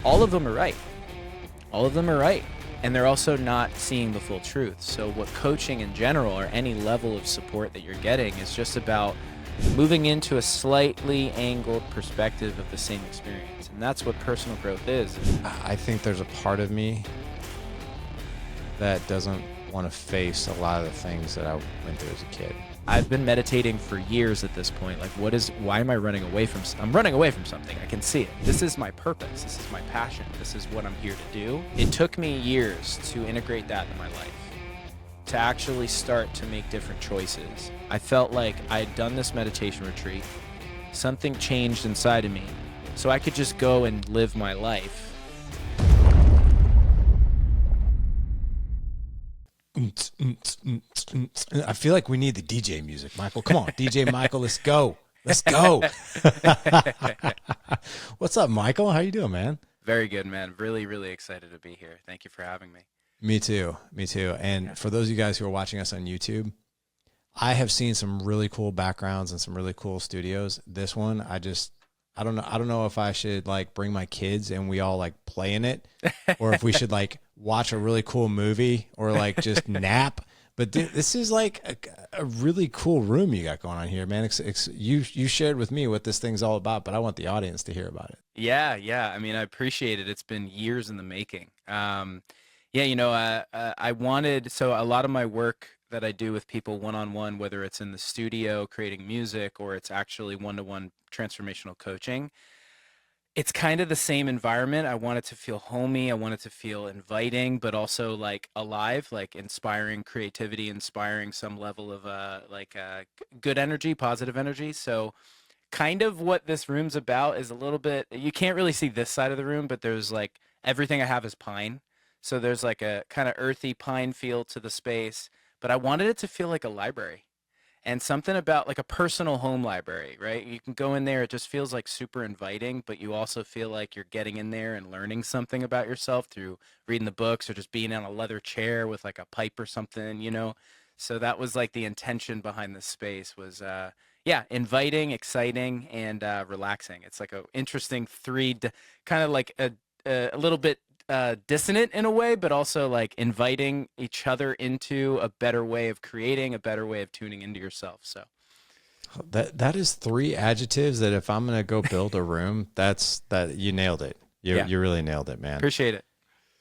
All of them are right. All of them are right. And they're also not seeing the full truth. So what coaching in general, or any level of support that you're getting, is just about moving into a slightly angled perspective of the same experience. And that's what personal growth is. I think there's a part of me that doesn't want to face a lot of the things that I went through as a kid. I've been meditating for years at this point. Like, why am I running away from? I'm running away from something. I can see it. This is my purpose. This is my passion. This is what I'm here to do. It took me years to integrate that in my life, to actually start to make different choices. I felt like I had done this meditation retreat. Something changed inside of me, so I could just go and live my life. I feel like we need the DJ music, Michael. Come on, DJ Michael, let's go. Let's go. What's up, Michael? How you doing, man? Very good, man. Really, really excited to be here. Thank you for having me. Me too. Me too. And for those of you guys who are watching us on YouTube, I have seen some really cool backgrounds and some really cool studios. This one, I don't know. I don't know if I should like bring my kids and we all like play in it, or if we should like watch a really cool movie or like just nap. But this is like a really cool room you got going on here, man. You shared with me what this thing's all about, but I want the audience to hear about it. Yeah. I mean, I appreciate it. It's been years in the making. I wanted, so a lot of my work that I do with people one-on-one, whether it's in the studio creating music or it's actually one-to-one transformational coaching, it's kind of the same environment. I want it to feel homey. I want it to feel inviting, but also like alive, like inspiring creativity, inspiring some level of good energy, positive energy. So kind of what this room's about is a little bit, you can't really see this side of the room, but there's like, everything I have is pine. So there's like a kind of earthy pine feel to the space, but I wanted it to feel like a library. And something about like a personal home library, right? You can go in there, it just feels like super inviting, but you also feel like you're getting in there and learning something about yourself through reading the books or just being on a leather chair with like a pipe or something, you know? So that was like the intention behind this space was, inviting, exciting, and relaxing. It's like a interesting kind of like a little bit dissonant in a way, but also like inviting each other into a better way of creating, a better way of tuning into yourself. So that is 3 adjectives that if I'm going to go build a room, that you nailed it. You really nailed it, man. Appreciate it.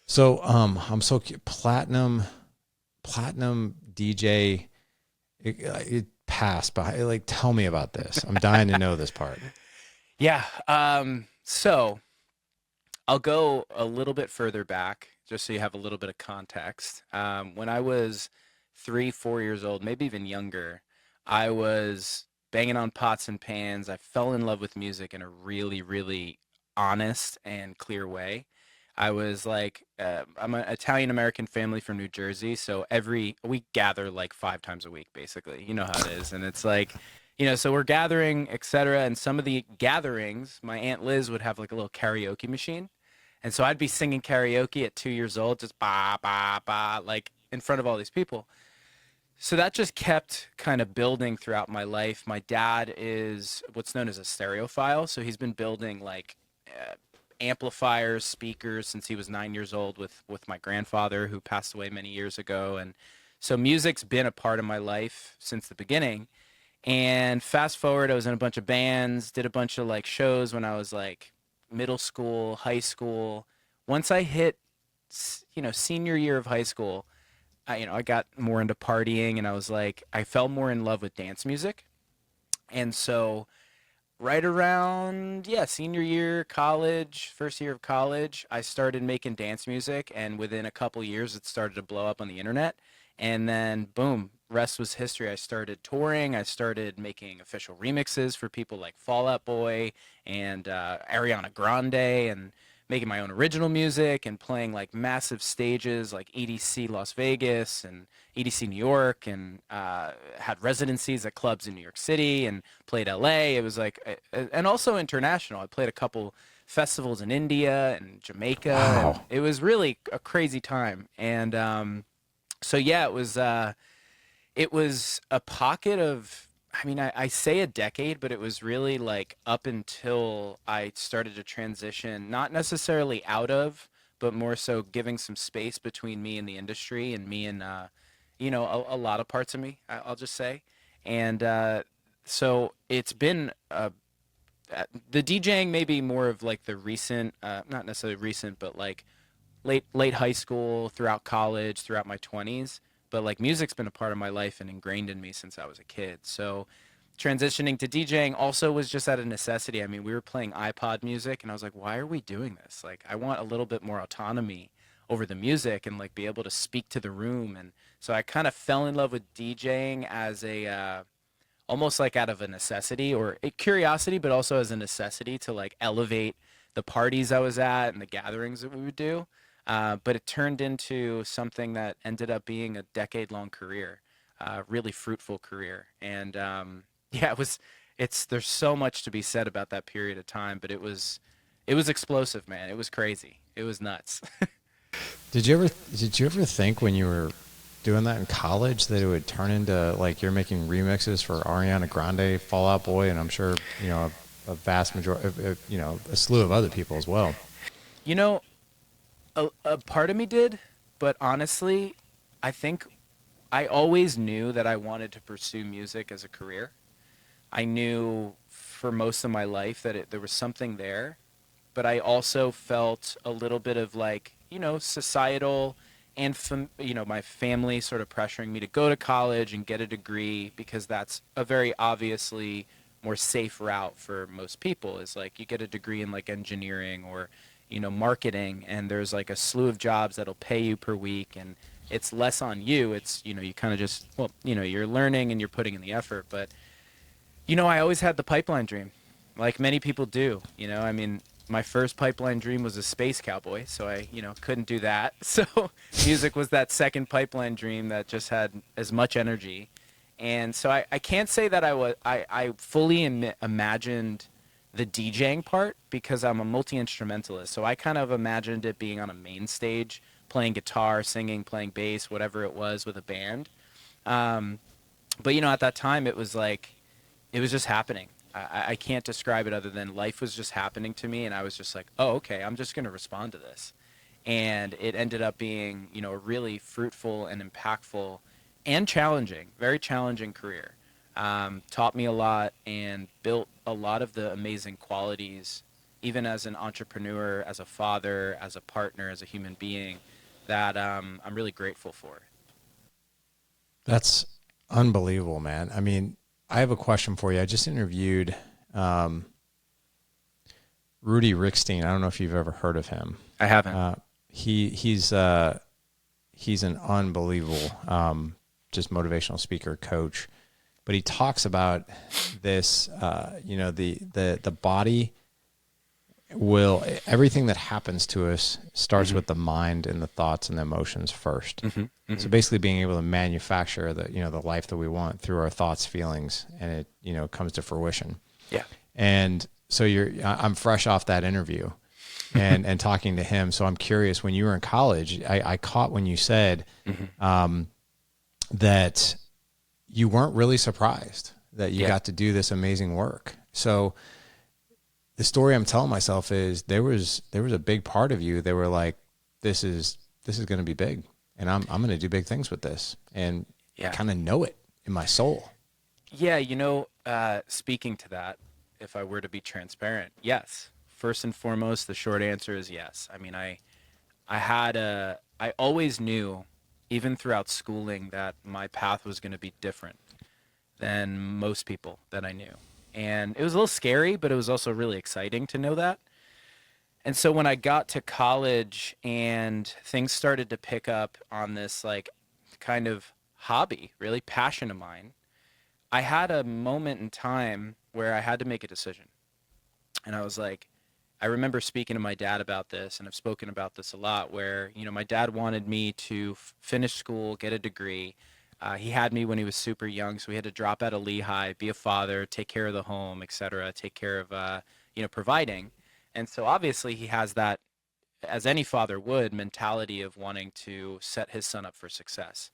So, I'm so platinum DJ, it passed by. Like, tell me about this. I'm dying to know this part. Yeah. So I'll go a little bit further back just so you have a little bit of context. When I was 3-4 years old, maybe even younger, I was banging on pots and pans. I fell in love with music in a really, really honest and clear way. I was like, I'm an Italian-American family from New Jersey, so we gather like 5 times a week, basically. You know how it is. And it's like, so we're gathering, etc. And some of the gatherings, my Aunt Liz would have like a little karaoke machine. And so I'd be singing karaoke at 2 years old, just ba, ba, ba, like in front of all these people. So that just kept kind of building throughout my life. My dad is what's known as a stereophile. So he's been building like amplifiers, speakers since he was 9 years old with my grandfather who passed away many years ago. And so music's been a part of my life since the beginning. And fast forward, I was in a bunch of bands, did a bunch of like shows when I was like middle school, high school. Once I hit, senior year of high school, I got more into partying and I fell more in love with dance music. And so right around, senior year, college, first year of college, I started making dance music. And within a couple years, it started to blow up on the internet. And then boom, rest was history. I started touring. I started making official remixes for people like Fall Out Boy and Ariana Grande, and making my own original music and playing like massive stages like EDC Las Vegas and EDC New York, and had residencies at clubs in New York City and played LA. It was like, and also international. I played a couple festivals in India and Jamaica. Wow. And it was really a crazy time. And it was a pocket of I mean, I say a decade, but it was really like up until I started to transition, not necessarily out of, but more so giving some space between me and the industry and me and, a lot of parts of me, I'll just say. And so it's been the DJing maybe more of like the recent, not necessarily recent, but like late high school, throughout college, throughout my 20s, but like music's been a part of my life and ingrained in me since I was a kid. So transitioning to DJing also was just out of necessity. I mean, we were playing iPod music and I was like, why are we doing this? Like I want a little bit more autonomy over the music and like be able to speak to the room. And so I kind of fell in love with DJing as a almost like out of a necessity or a curiosity, but also as a necessity to like elevate the parties I was at and the gatherings that we would do. But it turned into something that ended up being a decade-long career, really fruitful career. And yeah, there's so much to be said about that period of time, but it was explosive, man. It was crazy. It was nuts. Did you ever think when you were doing that in college that it would turn into like you're making remixes for Ariana Grande, Fall Out Boy, and I'm sure a vast majority, a slew of other people as well. You know, a part of me did, but honestly, I think I always knew that I wanted to pursue music as a career. I knew for most of my life that there was something there, but I also felt a little bit of like, societal and my family sort of pressuring me to go to college and get a degree because that's a very obviously more safe route for most people is like you get a degree in like engineering or marketing, and there's like a slew of jobs that'll pay you per week, and it's less on you. It's you kind of just, well, you're learning and you're putting in the effort. But I always had the pipeline dream, like many people do. I mean, my first pipeline dream was a space cowboy, so I, couldn't do that. So music was that second pipeline dream that just had as much energy. And so I can't say that I fully imagined the DJing part because I'm a multi-instrumentalist. So I kind of imagined it being on a main stage, playing guitar, singing, playing bass, whatever it was with a band. Um, but at that time it was like it was just happening. I can't describe it other than life was just happening to me, and I was just like, oh, okay, I'm just going to respond to this. And it ended up being, a really fruitful and impactful and challenging, very challenging career. Taught me a lot and built a lot of the amazing qualities, even as an entrepreneur, as a father, as a partner, as a human being, that I'm really grateful for. That's unbelievable, man. I mean, I have a question for you. I just interviewed um, Rudy Rickstein. I don't know if you've ever heard of him. I haven't. He's an unbelievable just motivational speaker, coach. But he talks about this. The body will, everything that happens to us starts with the mind and the thoughts and the emotions first. So basically being able to manufacture the life that we want through our thoughts, feelings, and it comes to fruition. Yeah. And so I'm fresh off that interview and talking to him. So I'm curious, when you were in college, I caught when you said that you weren't really surprised that you got to do this amazing work. So the story I'm telling myself is there was a big part of you that were like, this is going to be big, and I'm going to do big things with this, and I kind of know it in my soul. Yeah, speaking to that, if I were to be transparent, yes. First and foremost, the short answer is yes. I mean, I always knew, even throughout schooling, that my path was going to be different than most people that I knew. And it was a little scary, but it was also really exciting to know that. And so when I got to college and things started to pick up on this like kind of hobby, really passion of mine, I had a moment in time where I had to make a decision. And I was like, I remember speaking to my dad about this, and I've spoken about this a lot, where, my dad wanted me to finish school, get a degree. He had me when he was super young, so we had to drop out of Lehigh, be a father, take care of the home, etc., take care of, providing. And so obviously he has that, as any father would, mentality of wanting to set his son up for success.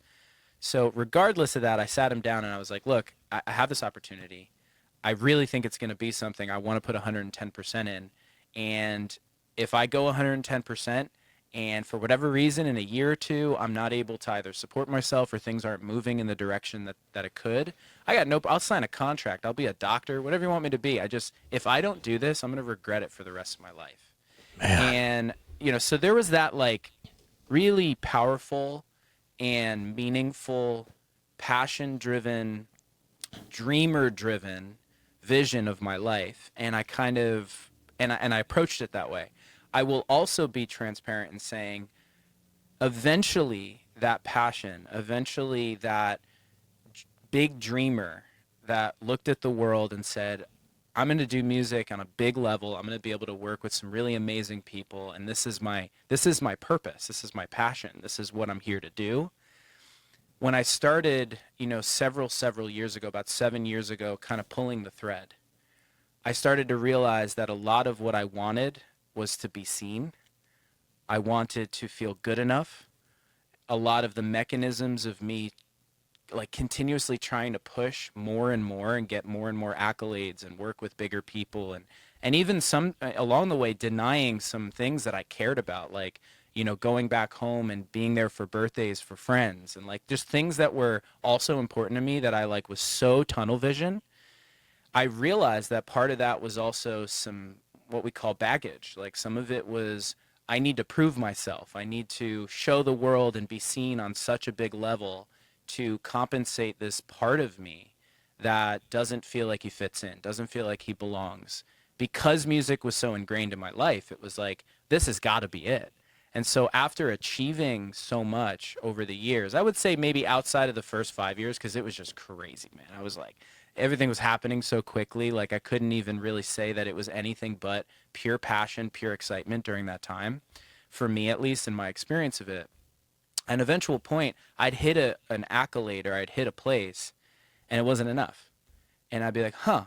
So regardless of that, I sat him down and I was like, look, I have this opportunity. I really think it's going to be something I want to put 110% in. And if I go 110% and for whatever reason in a year or two, I'm not able to either support myself or things aren't moving in the direction that it could, I'll sign a contract. I'll be a doctor, whatever you want me to be. If I don't do this, I'm going to regret it for the rest of my life. Man. And, so there was that like really powerful and meaningful, passion driven, dreamer driven vision of my life. And I kind of, and I approached it that way. I will also be transparent in saying eventually that passion, eventually that big dreamer that looked at the world and said, I'm going to do music on a big level. I'm going to be able to work with some really amazing people, and this is my purpose. This is my passion. This is what I'm here to do. When I started, several years ago, about 7 years ago, kind of pulling the thread, I started to realize that a lot of what I wanted was to be seen. I wanted to feel good enough. A lot of the mechanisms of me like continuously trying to push more and more and get more and more accolades and work with bigger people, and even some along the way denying some things that I cared about, like going back home and being there for birthdays for friends, and like just things that were also important to me that I like was so tunnel vision. I realized that part of that was also some what we call baggage. Like some of it was I need to prove myself. I need to show the world and be seen on such a big level to compensate this part of me that doesn't feel like he fits in, doesn't feel like he belongs. Because music was so ingrained in my life, it was like, this has got to be it. And so after achieving so much over the years, I would say maybe outside of the first 5 years, because it was just crazy, man. I was like, everything was happening so quickly. Like I couldn't even really say that it was anything but pure passion, pure excitement during that time, for me at least, in my experience of it. At an eventual point, I'd hit an accolade or I'd hit a place and it wasn't enough. And I'd be like, huh,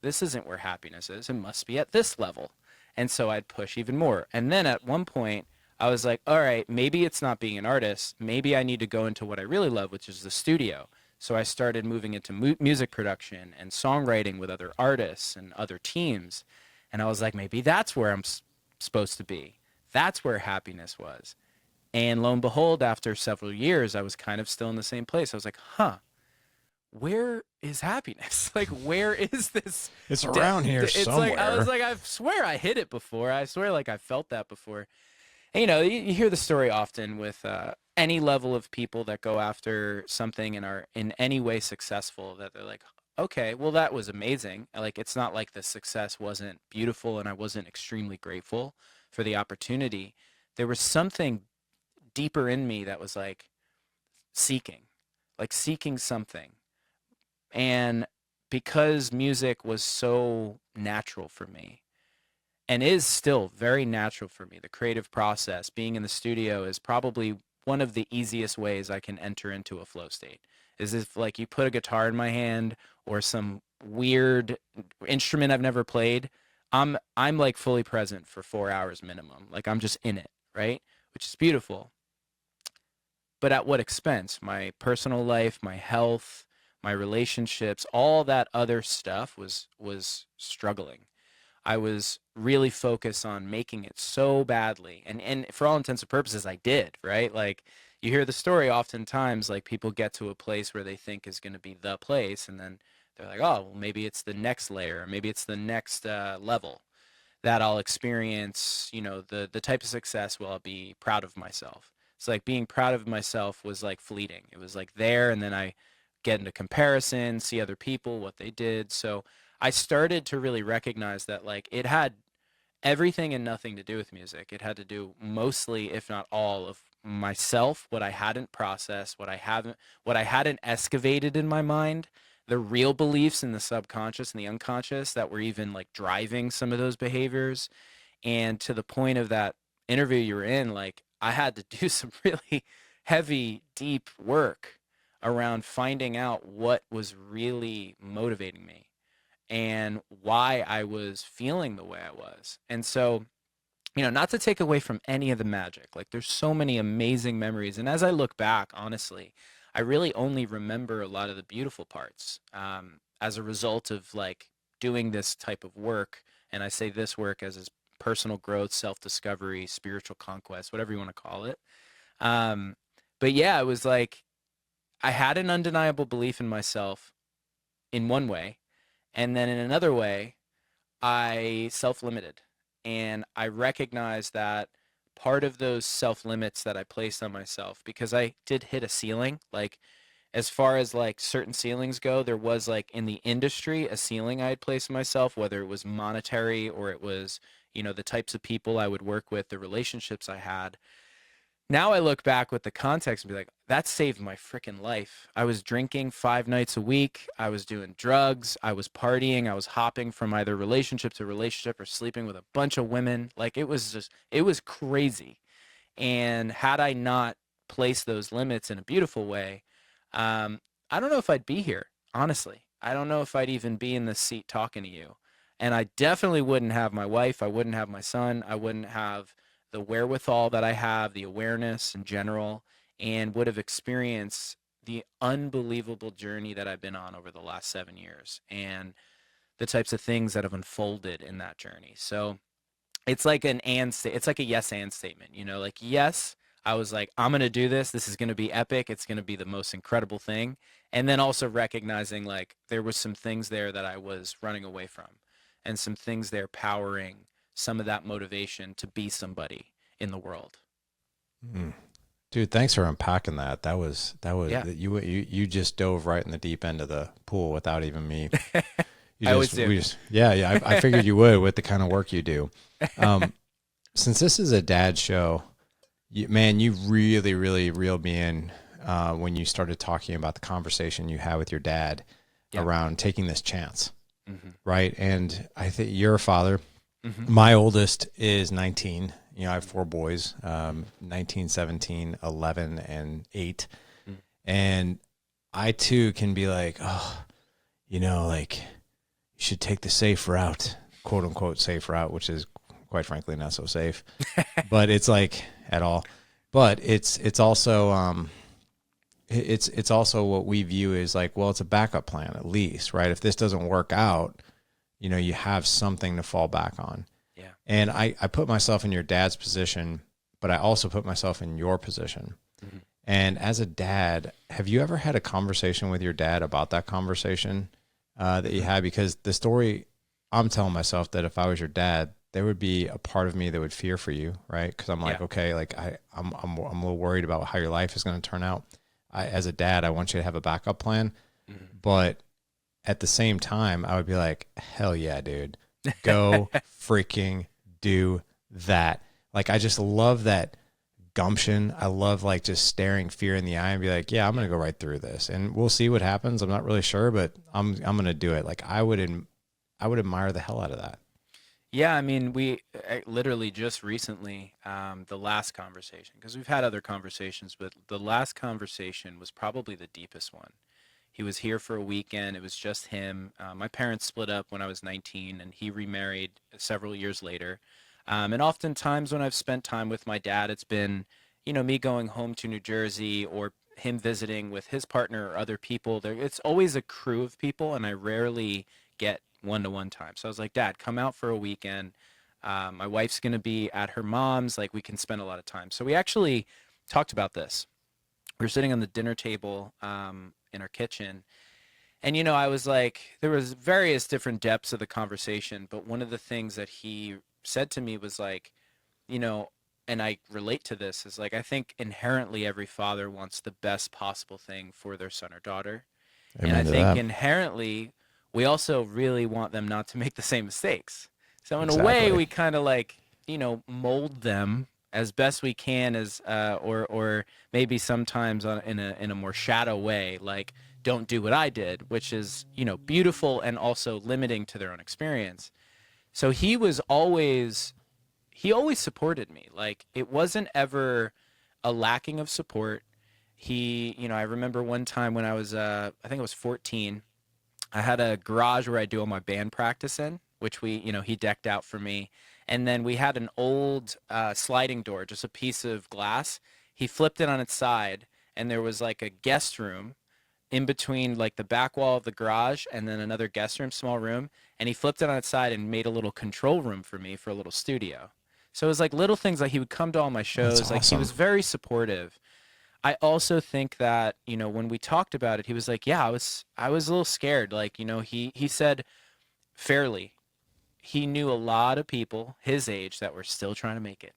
this isn't where happiness is. It must be at this level. And so I'd push even more. And then at one point, I was like, all right, maybe it's not being an artist. Maybe I need to go into what I really love, which is the studio. So I started moving into music production and songwriting with other artists and other teams. And I was like, maybe that's where I'm supposed to be. That's where happiness was. And lo and behold, after several years, I was kind of still in the same place. I was like, huh, where is happiness? Like, where is this? It's around here It's like, I was somewhere. like, I swear I hit it before. I swear like I felt that before. And, you hear the story often with any level of people that go after something and are in any way successful, that they're like, okay, well, that was amazing. Like, it's not like the success wasn't beautiful and I wasn't extremely grateful for the opportunity. There was something deeper in me that was seeking, like seeking something. And because music was so natural for me and is still very natural for me, the creative process, being in the studio is probably one of the easiest ways I can enter into a flow state. Is if like you put a guitar in my hand or some weird instrument I've never played, I'm like fully present for 4 hours minimum. Like I'm just in it, right? Which is beautiful. But at what expense? My personal life, my health, my relationships, all that other stuff was struggling. I was really focused on making it so badly. And for all intents and purposes I did, right? Like you hear the story oftentimes, like people get to a place where they think is going to be the place, and then they're like, oh, well, maybe it's the next layer, or maybe it's the next level that I'll experience, the type of success where I'll be proud of myself. It's like being proud of myself was like fleeting. It was like there, and then I get into comparison, see other people, what they did. So I started to really recognize that like it had everything and nothing to do with music. It had to do mostly, if not all, of myself, what I hadn't processed, what I hadn't excavated in my mind, the real beliefs in the subconscious and the unconscious that were even like driving some of those behaviors. And to the point of that interview you were in, like I had to do some really heavy, deep work around finding out what was really motivating me and why I was feeling the way I was. And so, not to take away from any of the magic, like there's so many amazing memories. And as I look back, honestly, I really only remember a lot of the beautiful parts, as a result of like doing this type of work. And I say this work as is personal growth, self-discovery, spiritual conquest, whatever you want to call it. Um, but yeah, it was like I had an undeniable belief in myself in one way, and then in another way, I self-limited. And I recognized that part of those self-limits that I placed on myself, because I did hit a ceiling, like as far as like certain ceilings go, there was like in the industry a ceiling I had placed on myself, whether it was monetary or it was, the types of people I would work with, the relationships I had. Now I look back with the context and be like, that saved my freaking life. I was drinking 5 nights a week. I was doing drugs. I was partying. I was hopping from either relationship to relationship or sleeping with a bunch of women. Like it was crazy. And had I not placed those limits in a beautiful way, um, I don't know if I'd be here, honestly. I don't know if I'd even be in this seat talking to you. And I definitely wouldn't have my wife. I wouldn't have my son. I wouldn't have the wherewithal that I have, the awareness in general, and would have experienced the unbelievable journey that I've been on over the last 7 years and the types of things that have unfolded in that journey. So it's like it's like a yes and statement, like yes, I was like, I'm going to do this. This is going to be epic. It's going to be the most incredible thing. And then also recognizing like there was some things there that I was running away from and some things there powering some of that motivation to be somebody in the world. Mm. Dude, thanks for unpacking that. Yeah. You just dove right in the deep end of the pool without even me. I always do. Yeah. I figured you would with the kind of work you do. Since this is a dad show, man, you really, really reeled me in when you started talking about the conversation you had with your dad around taking this chance, right? And I think you're a father. My oldest is 19. I have 4 boys, 19, 17, 11, and 8. And I too can be like, oh, like you should take the safe route, quote unquote safe route, which is quite frankly not so safe, but it's like at all. But it's also it's also what we view as like, well, it's a backup plan at least, right? If this doesn't work out, you have something to fall back on. Yeah. And I put myself in your dad's position, but I also put myself in your position. And as a dad, have you ever had a conversation with your dad about that conversation that you had? Because the story I'm telling myself that if I was your dad, there would be a part of me that would fear for you, right? Because I'm like, okay, like I'm a little worried about how your life is going to turn out. As a dad, I want you to have a backup plan, but at the same time, I would be like, hell yeah, dude, go freaking do that. Like, I just love that gumption. I love like just staring fear in the eye and be like, yeah, I'm going to go right through this and we'll see what happens. I'm not really sure, but I'm going to do it. Like I would admire the hell out of that. Yeah, I mean, we literally just recently, the last conversation, because we've had other conversations, but the last conversation was probably the deepest one. He was here for a weekend. It was just him. My parents split up when I was 19, and he remarried several years later. And oftentimes when I've spent time with my dad, it's been, me going home to New Jersey or him visiting with his partner or other people. It's always a crew of people, and I rarely get one-to-one time. So I was like, Dad, come out for a weekend. My wife's going to be at her mom's. Like, we can spend a lot of time. So we actually talked about this. We were sitting on the dinner table in our kitchen. And, I was like, there was various different depths of the conversation. But one of the things that he said to me was like, and I relate to this, is like, I think inherently every father wants the best possible thing for their son or daughter. And I Amen to think that. inherently, we also really want them not to make the same mistakes. So in a way, Exactly. we kind of like, mold them as best we can, as or maybe sometimes in a more shadow way, like don't do what I did, which is beautiful and also limiting to their own experience. So he always supported me. Like it wasn't ever a lacking of support. I remember one time when I was I think I was 14. I had a garage where I do all my band practice in, which he decked out for me. And then we had an old sliding door, just a piece of glass. He flipped it on its side, and there was like a guest room in between like the back wall of the garage and then another guest room, small room, and he flipped it on its side and made a little control room for me for a little studio. So it was like little things, like he would come to all my That's shows, like he was awesome. very supportive. I also think that, when we talked about it, he was like, "Yeah, I was a little scared." Like, he said fairly, he knew a lot of people his age that were still trying to make it,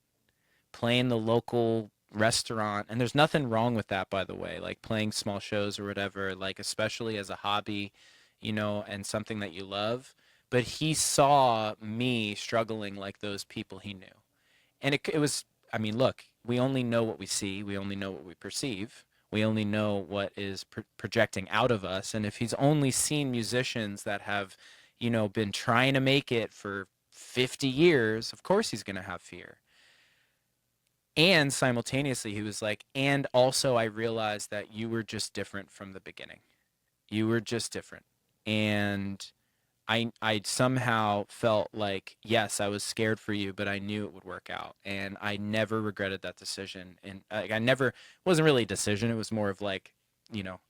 playing the local restaurant. And there's nothing wrong with that, by the way, like playing small shows or whatever, like especially as a hobby, and something that you love. But he saw me struggling like those people he knew. And it was, I mean, look, we only know what we see, we only know what we perceive. We only know what is projecting out of us. And if he's only seen musicians that have, been trying to make it for 50 years, of course he's going to have fear. And simultaneously, he was like, and also I realized that you were just different from the beginning. You were just different. And I somehow felt like, yes, I was scared for you, but I knew it would work out. And I never regretted that decision. And like, I never, it wasn't really a decision. It was more of like,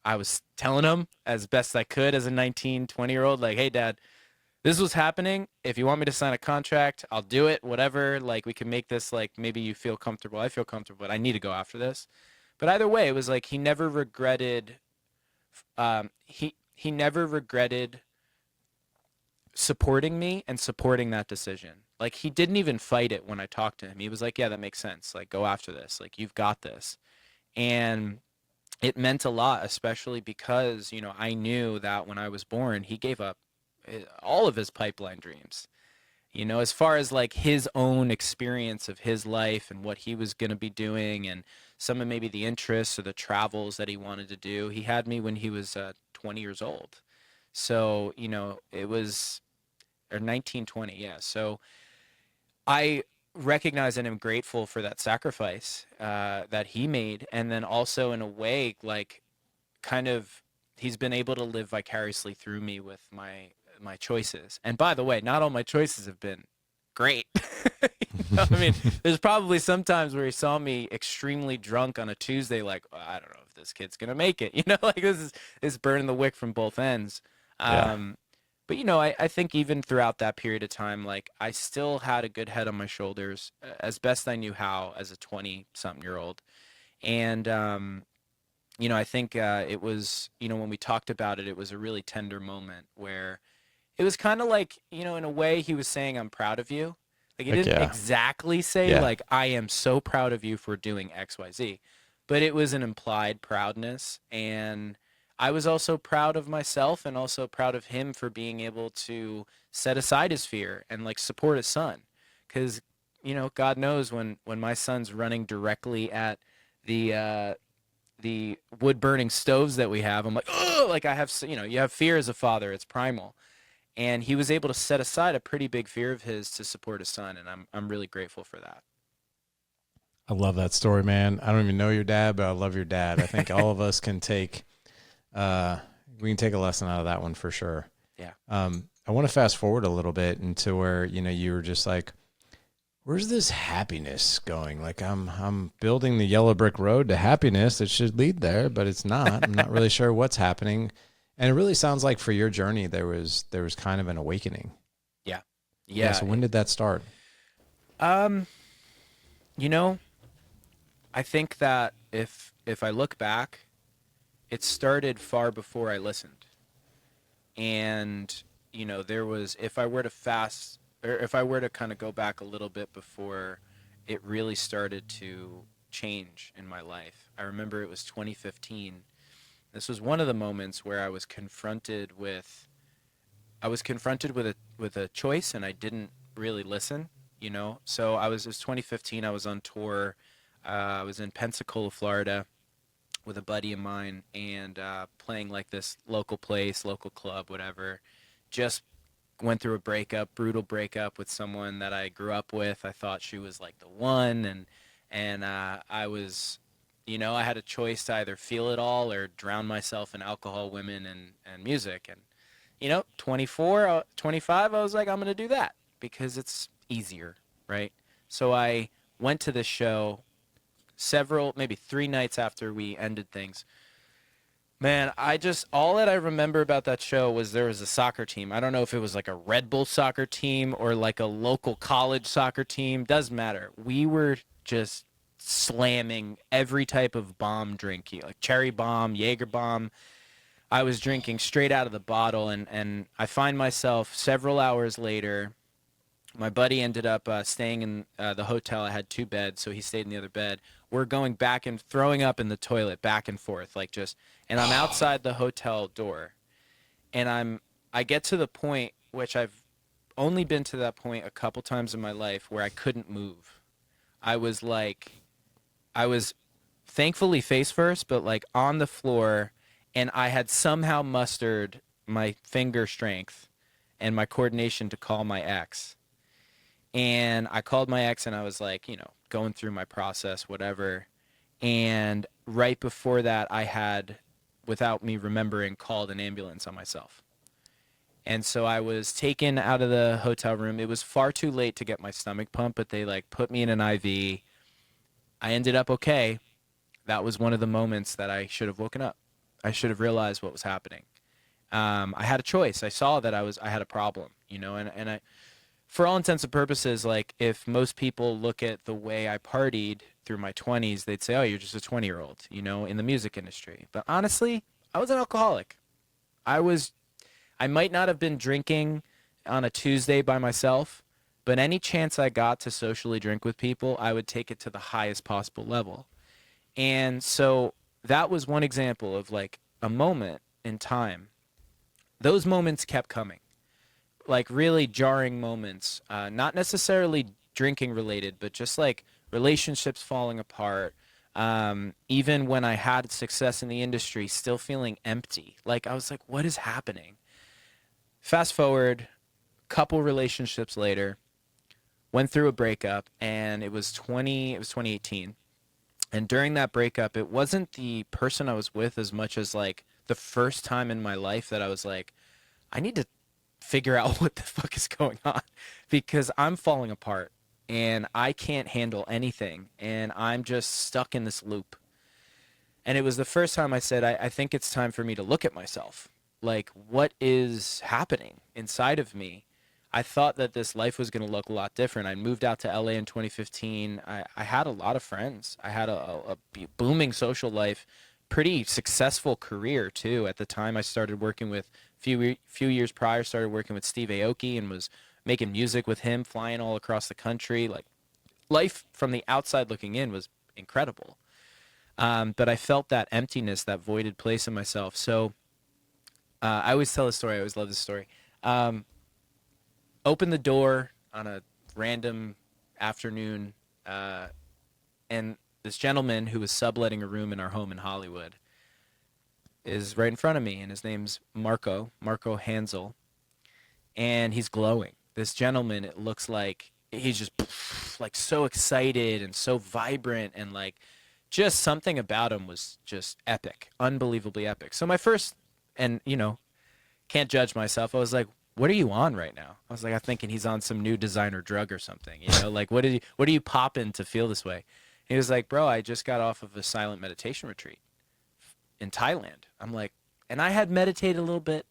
I was telling him as best I could as a 19, 20-year-old, like, hey, dad, this was happening. If you want me to sign a contract, I'll do it, whatever. Like, we can make this, like, maybe you feel comfortable. I feel comfortable, but I need to go after this. But either way, it was like he never regretted, he never regretted supporting me and supporting that decision. Like, he didn't even fight it when I talked to him. He was like, yeah, that makes sense. Like, go after this. Like, you've got this. And it meant a lot, especially because, I knew that when I was born, he gave up all of his pipeline dreams. As far as like his own experience of his life and what he was going to be doing and some of maybe the interests or the travels that he wanted to do. He had me when he was 20 years old. So, it was, or 1920, yeah. So I recognize and am grateful for that sacrifice that he made. And then also in a way, like kind of he's been able to live vicariously through me with my choices. And by the way, not all my choices have been great. I mean, there's probably some times where he saw me extremely drunk on a Tuesday, like, "Oh, I don't know if this kid's gonna make it." Like this is burning the wick from both ends. Yeah. Um, but I think even throughout that period of time, like I still had a good head on my shoulders, as best I knew how as a 20-something-year-old. And I think it was, when we talked about it, it was a really tender moment where it was kind of like, in a way he was saying, I'm proud of you. Like he Heck didn't yeah. exactly say Yeah. like, I am so proud of you for doing XYZ, but it was an implied proudness. And I was also proud of myself and also proud of him for being able to set aside his fear and like support his son. Cause God knows when my son's running directly at the wood burning stoves that we have, I'm like, oh, like I have, you have fear as a father. It's primal. And he was able to set aside a pretty big fear of his to support his son. And I'm really grateful for I love that story, man. I don't even know your dad, but I love your dad. I think all of us can take, uh, we can take a lesson out of that one for sure. yeah. I want to fast forward a little bit into where, you were just like, where's this happiness going? Like I'm building the yellow brick road to happiness. It should lead there, but it's not. I'm not really sure what's happening. And it really sounds like for your journey, there was kind of an awakening. Yeah. Yeah. Yeah. So when did that start? Um, you know, I think that if I look back, it started far before I listened. And, there was, if I were to fast, or if I were to kind of go back a little bit before it really started to change in my life, I remember it was 2015. This was one of the moments where I was confronted with a choice and I didn't really listen. So it was 2015. I was on tour. I was in Pensacola, Florida, with a buddy of mine, and playing like this local place, local club, whatever. Just went through a breakup, brutal breakup with someone that I grew up with. I thought she was like the one, and I was, I had a choice to either feel it all or drown myself in alcohol, women, and music. And 24, 25, I was like, I'm gonna do that because it's easier, right? So I went to this show several, maybe 3 nights after we ended things. Man, all that I remember about that show was there was a soccer team. I don't know if it was like a Red Bull soccer team or like a local college soccer team. Doesn't matter. We were just slamming every type of bomb drink, like cherry bomb, Jaeger bomb. I was drinking straight out of the bottle, and I find myself several hours later. My buddy ended up staying in the hotel. I had 2 beds, so he stayed in the other bed. We're going back and throwing up in the toilet, back and forth, like just. And I'm outside the hotel door, and I get to the point which I've only been to that point a couple times in my life where I couldn't move. I was like, I was thankfully face first, but like on the floor, and I had somehow mustered my finger strength and my coordination to call my ex. And I called my ex and I was like, going through my process, whatever. And right before that, I had, without me remembering, called an ambulance on myself. And so I was taken out of the hotel room. It was far too late to get my stomach pumped, but they like put me in an IV. I ended up okay. That was one of the moments that I should have woken up. I should have realized what was happening. I had a choice. I saw that I had a problem, and I, for all intents and purposes, like if most people look at the way I partied through my 20s, they'd say, "Oh, you're just a 20-year-old," in the music industry. But honestly, I was an alcoholic. I was I might not have been drinking on a Tuesday by myself, but any chance I got to socially drink with people, I would take it to the highest possible level. And so that was one example of like a moment in time. Those moments kept coming, like really jarring moments, not necessarily drinking related, but just like relationships falling apart. Even when I had success in the industry, still feeling empty. Like I was like, what is happening? Fast forward, couple relationships later, went through a breakup, and it was 2018. And during that breakup, it wasn't the person I was with as much as like the first time in my life that I was like, I need to figure out what the fuck is going on because I'm falling apart and I can't handle anything and I'm just stuck in this loop. And it was the first time I said, I think it's time for me to look at myself. Like, what is happening inside of me? I thought that this life was going to look a lot different. I moved out to LA in 2015. I had a lot of friends. I had a booming social life, pretty successful career too. At the time, I started working with few years prior, started working with Steve Aoki and was making music with him, flying all across the country. Like life from the outside looking in was incredible. But I felt that emptiness, that voided place in myself. So I always tell this story. I always love this story. Opened the door on a random afternoon, and this gentleman who was subletting a room in our home in Hollywood is right in front of me, and his name's Marco Hansel, and he's glowing. This gentleman, it looks like he's just like so excited and so vibrant, and like just something about him was just epic, unbelievably epic. So my first, and can't judge myself. I was like, "What are you on right now?" I was like, I'm thinking he's on some new designer drug or something. Like what are you popping to feel this way? He was like, "Bro, I just got off of a silent meditation retreat in Thailand." I'm like, and I had meditated a little bit.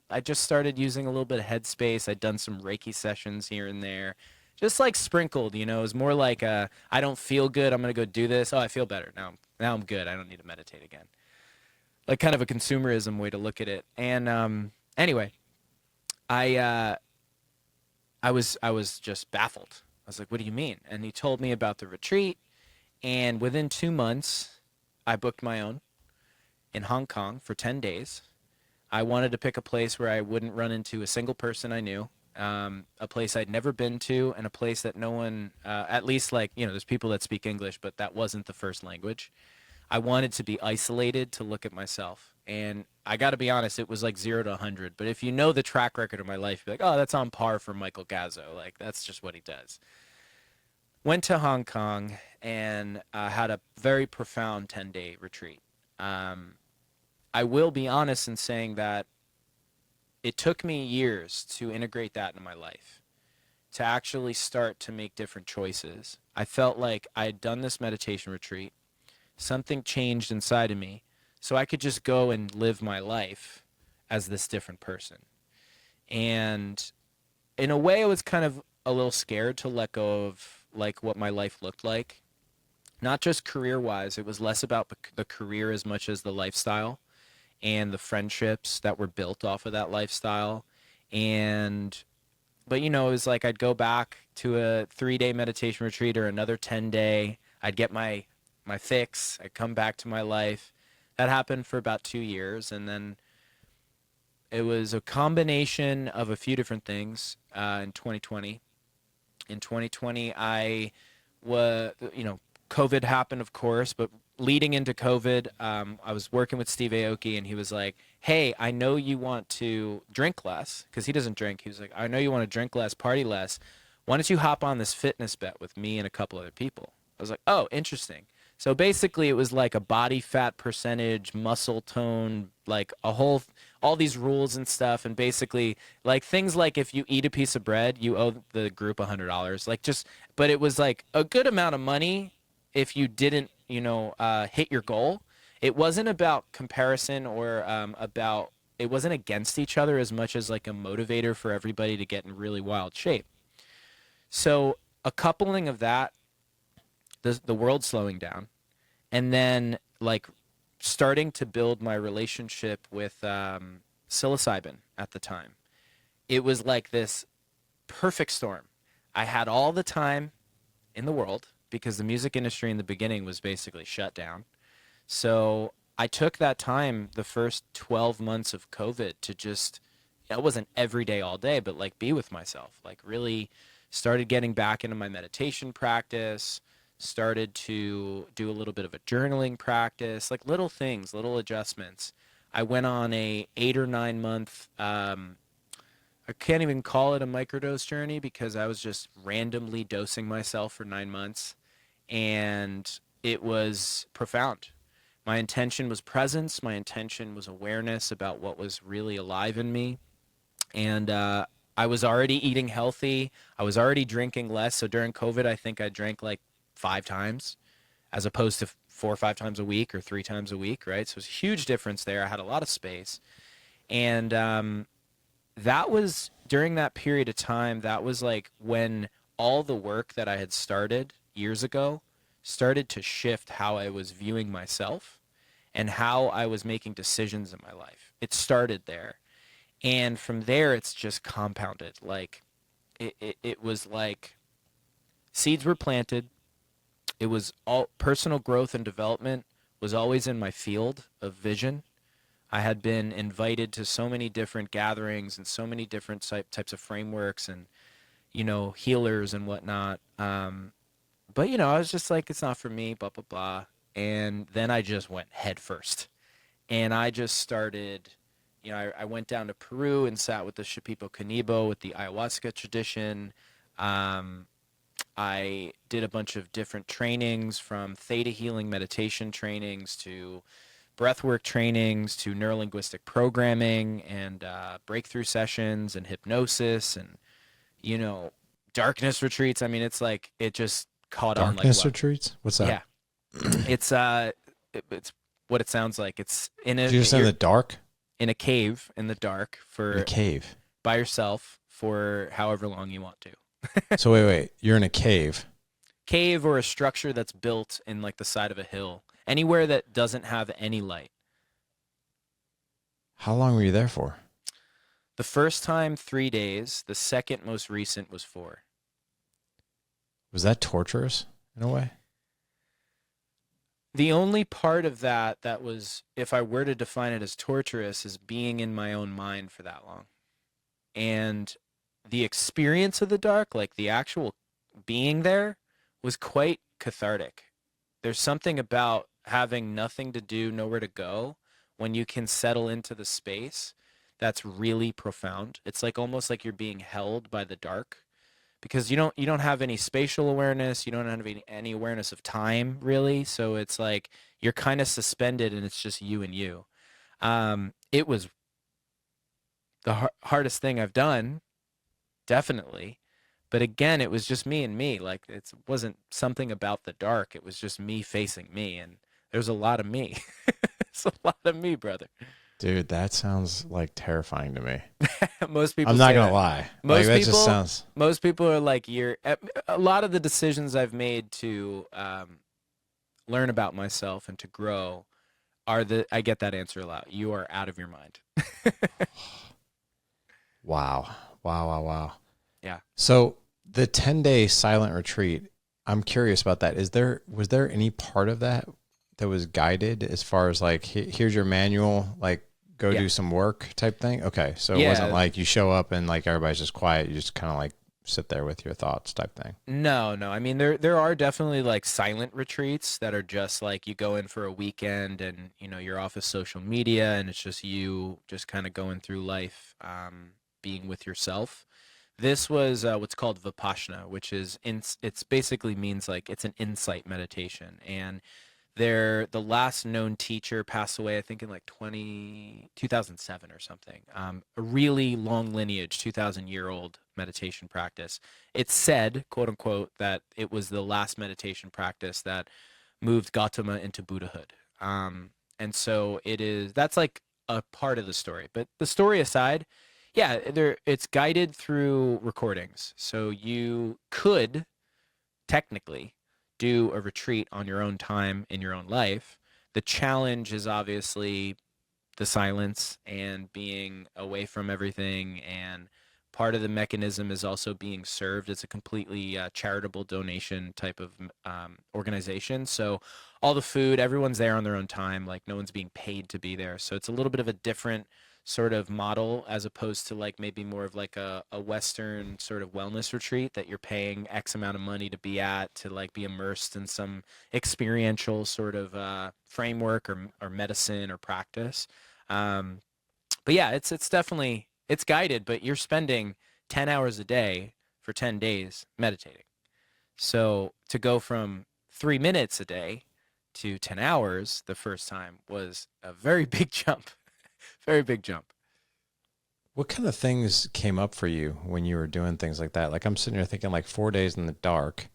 I just started using a little bit of Headspace. I'd done some Reiki sessions here and there, just like sprinkled. It was more like I don't feel good. I'm gonna go do this. Oh, I feel better now. I'm good. I don't need to meditate again. Like kind of a consumerism way to look at it. And anyway, I I was just baffled. I was like, "What do you mean?" And he told me about the retreat, and within 2 months, I booked my own in Hong Kong for 10 days. I wanted to pick a place where I wouldn't run into a single person I knew, a place I'd never been to, and a place that no one, at least like, there's people that speak English, but that wasn't the first language. I wanted to be isolated to look at myself. And I got to be honest, it was like 0 to 100. But if you know the track record of my life, you're like, oh, that's on par for Michael Gazzo. Like, that's just what he does. Went to Hong Kong and had a very profound 10-day retreat. I will be honest in saying that it took me years to integrate that into my life, to actually start to make different choices. I felt like I had done this meditation retreat. Something changed inside of me, so I could just go and live my life as this different person. And in a way, I was kind of a little scared to let go of like what my life looked like. Not just career wise, it was less about the career as much as the lifestyle and the friendships that were built off of that lifestyle. And but it was like I'd go back to a 3-day meditation retreat or another 10-day. I'd get my fix. I'd come back to my life. That happened for about 2 years, and then it was a combination of a few different things in 2020. In 2020, I was, COVID happened, of course, but leading into COVID, I was working with Steve Aoki, and he was like, "Hey, I know you want to drink less," because he doesn't drink. He was like, "I know you want to drink less, party less. Why don't you hop on this fitness bet with me and a couple other people?" I was like, "Oh, interesting." So basically, it was like a body fat percentage, muscle tone, like all these rules and stuff, and basically like things like if you eat a piece of bread, you owe the group $100. Like just, but it was like a good amount of money if you didn't, hit your goal. It wasn't about comparison or about, it wasn't against each other as much as like a motivator for everybody to get in really wild shape. So a coupling of that, the world slowing down, and then like starting to build my relationship with psilocybin at the time. It was like this perfect storm. I had all the time in the world because the music industry in the beginning was basically shut down. So I took that time, the first 12 months of COVID, to just, it wasn't every day, all day, but like be with myself, like really started getting back into my meditation practice, started to do a little bit of a journaling practice, like little things, little adjustments. I went on a 8 or 9 month, I can't even call it a microdose journey because I was just randomly dosing myself for 9 months, and it was profound. My intention was presence. My intention was awareness about what was really alive in me. And I was already eating healthy. I was already drinking less. So during COVID, I think I drank like 5 times as opposed to 4 or 5 times a week or 3 times a week, right? So it was a huge difference there. I had a lot of space. And that was during that period of time, that was like when all the work that I had started years ago started to shift how I was viewing myself and how I was making decisions in my life. It started there. And from there, it's just compounded. Like, it was like seeds were planted. It was all personal growth and development was always in my field of vision. I had been invited to so many different gatherings and so many different types of frameworks and, healers and whatnot. But, I was just like, it's not for me, blah, blah, blah. And then I just went head first. And I just started, I went down to Peru and sat with the Shipipo Canibo with the ayahuasca tradition. Um, I did a bunch of different trainings from theta healing meditation trainings to breathwork trainings to neurolinguistic programming and breakthrough sessions and hypnosis and, you know, darkness retreats. I mean, it's like it just caught on like Darkness what? retreats? What's that? Yeah, it's it's what it sounds like. It's Did you just say in the dark? in a cave in the dark In a for cave. by yourself for however long you want to. So wait. You're in a cave. Cave or a structure that's built in like the side of a hill, anywhere that doesn't have any light. How long were you there for? The first time 3 days. The second most recent was 4. Was that torturous in a way? The only part of that was, if I were to define it as torturous, is being in my own mind for that long. And the experience of the dark, like the actual being there, was quite cathartic. There's something about having nothing to do, nowhere to go, when you can settle into the space that's really profound. It's like almost like you're being held by the dark because you don't have any spatial awareness, you don't have any awareness of time really. So it's like you're kind of suspended and it's just you and you. It was the hardest thing I've done, definitely, But again, it was just me and me. Like it wasn't something about the dark. It was just me facing me, and there's a lot of me. It's a lot of me, brother. Dude, that sounds like terrifying to me. Most I'm people not say gonna that. lie. Like Most that just people, sounds. most people are like, you're. A lot of the decisions I've made to learn about myself and to grow are the. I get that answer a lot. You are out of your mind. Wow. Wow. Wow. Wow. Yeah. So the 10-day silent retreat, I'm curious about that. Was there any part of that that was guided as far as like, here's your manual, like go Yeah. do some work type thing? Okay. So it wasn't Yeah. like you show up and like everybody's just quiet. You just kind of like sit there with your thoughts type thing. No, no. I mean, there are definitely like silent retreats that are just like you go in for a weekend and you're off of social media and it's just you just kind of going through life, being with yourself. This was what's called Vipassana, which is it's basically means like it's an insight meditation. And the last known teacher passed away, I think in like 2007 or something. A really long lineage, 2,000-year-old meditation practice. It's said, quote unquote, that it was the last meditation practice that moved Gautama into Buddhahood. And so that's like a part of the story. But the story aside, yeah, it's guided through recordings. So you could technically do a retreat on your own time in your own life. The challenge is obviously the silence and being away from everything. And part of the mechanism is also being served. It's a completely charitable donation type of organization. So all the food, everyone's there on their own time. Like no one's being paid to be there. So it's a little bit of a different sort of model as opposed to like maybe more of like a Western sort of wellness retreat that you're paying X amount of money to be at, to like be immersed in some experiential sort of framework or medicine or practice. Um, but yeah, it's definitely it's guided, but you're spending 10 hours a day for 10 days meditating. So to go from 3 minutes a day to 10 hours the first time was a very big jump. Very big jump. What kind of things came up for you when you were doing things like that? Like I'm sitting here thinking like 4 days in the dark,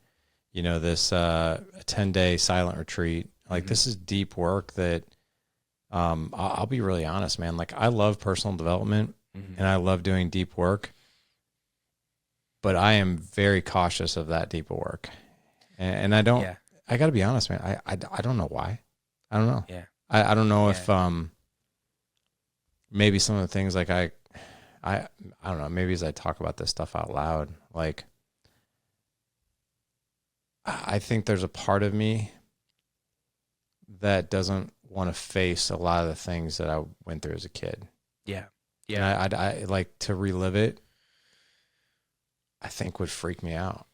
this 10-day silent retreat. Like Hmm. this is deep work that I'll be really honest, man. Like I love personal development Hmm. and I love doing deep work, but I am very cautious of that deep work. And I don't, Yeah. I got to be honest, man. I don't know why. I don't know. Yeah. I don't know Yeah. if maybe some of the things like I don't know, maybe as I talk about this stuff out loud, like I think there's a part of me that doesn't want to face a lot of the things that I went through as a kid. Yeah. And Yeah. I like to relive it, I think would freak me out.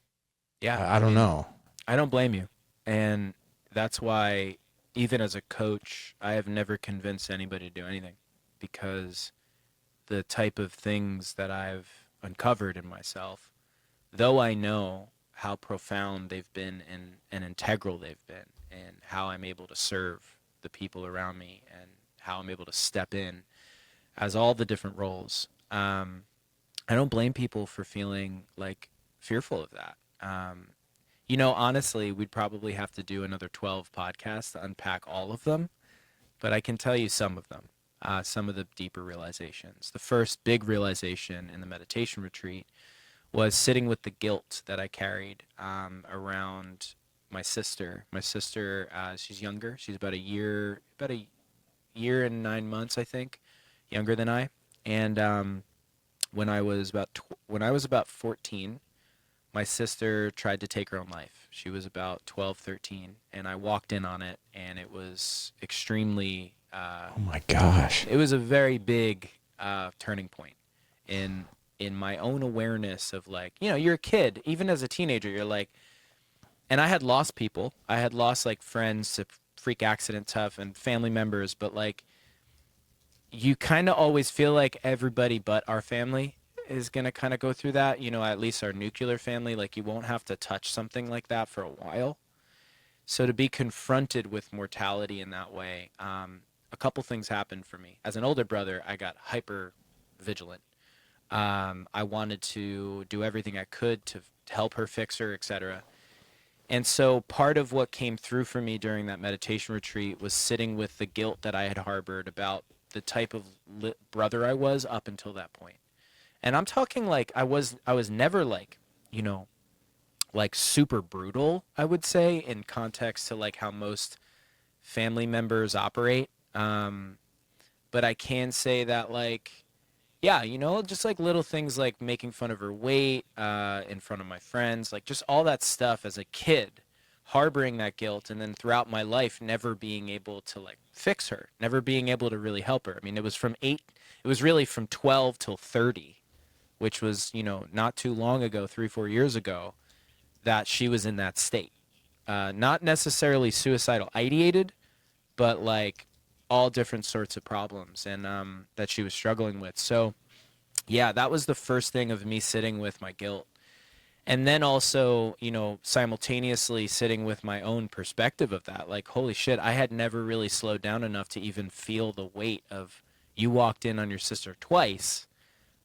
Yeah. I I don't mean, know. I don't blame you. And that's why, even as a coach, I have never convinced anybody to do anything because the type of things that I've uncovered in myself, though I know how profound they've been and integral they've been, and how I'm able to serve the people around me and how I'm able to step in as all the different roles. I don't blame people for feeling like fearful of that. Honestly, we'd probably have to do another 12 podcasts to unpack all of them, but I can tell you some of them, some of the deeper realizations. The first big realization in the meditation retreat was sitting with the guilt that I carried around my sister. My sister, she's younger. She's about a year and 9 months, I think, younger than I. And when I was about 14, my sister tried to take her own life. She was about 12, 13, and I walked in on it, and it was extremely, Oh my gosh. it was a very big turning point in in my own awareness of like, you're a kid, even as a teenager, you're like, and I had lost people. I had lost like friends to freak accident stuff and family members, but like you kind of always feel like everybody but our family is going to kind of go through that, at least our nuclear family, like you won't have to touch something like that for a while. So to be confronted with mortality in that way, a couple things happened for me. As an older brother, I got hyper vigilant. I wanted to do everything I could to help her fix her, etc. And so part of what came through for me during that meditation retreat was sitting with the guilt that I had harbored about the type of brother I was up until that point. And I'm talking like I was never like, you know, like super brutal, I would say, in context to like how most family members operate. But I can say that like, yeah, just like little things like making fun of her weight in front of my friends, like just all that stuff as a kid, harboring that guilt, and then throughout my life, never being able to like fix her, never being able to really help her. I mean, it was really from 12 till 30, which was, not too long ago, 3, 4 years ago, that she was in that state. Not necessarily suicidal ideated, but like all different sorts of problems and that she was struggling with. So, yeah, that was the first thing of me sitting with my guilt. And then also, simultaneously sitting with my own perspective of that. Like, holy shit, I had never really slowed down enough to even feel the weight of you walked in on your sister twice,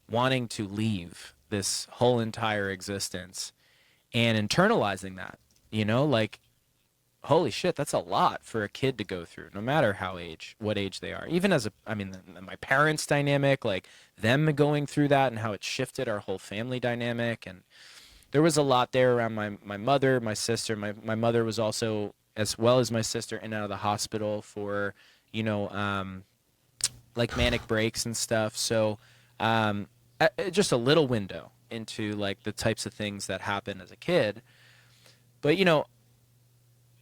wanting to leave this whole entire existence and internalizing that, like holy shit, that's a lot for a kid to go through, no matter what age they are. Even I mean, my parents' dynamic, like them going through that and how it shifted our whole family dynamic. And there was a lot there around my mother, my sister. My mother was also, as well as my sister, in and out of the hospital for, you know, um, like manic breaks and stuff. So, just a little window into like the types of things that happen as a kid. But,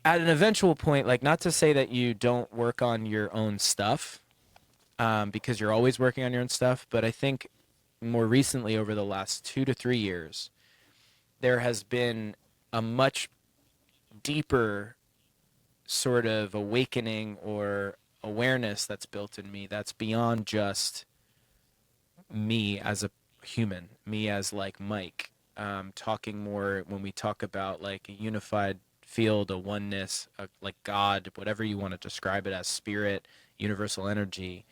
at an eventual point, like not to say that you don't work on your own stuff, because you're always working on your own stuff, but I think more recently, over the last 2 to 3 years, there has been a much deeper sort of awakening or awareness that's built in me that's beyond just me as a human, me as like Mike, talking more when we talk about like a unified field, a oneness, like God, whatever you want to describe it as, spirit, universal energy.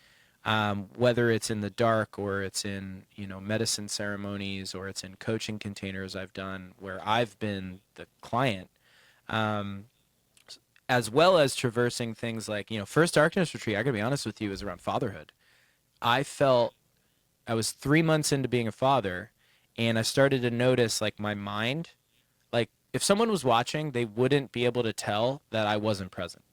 Whether it's in the dark or it's in medicine ceremonies or it's in coaching containers I've done where I've been the client, um, as well as traversing things like first darkness retreat. I gotta be honest with you, is around fatherhood. I felt I was 3 months into being a father, and I started to notice like my mind, like if someone was watching, they wouldn't be able to tell that I wasn't present.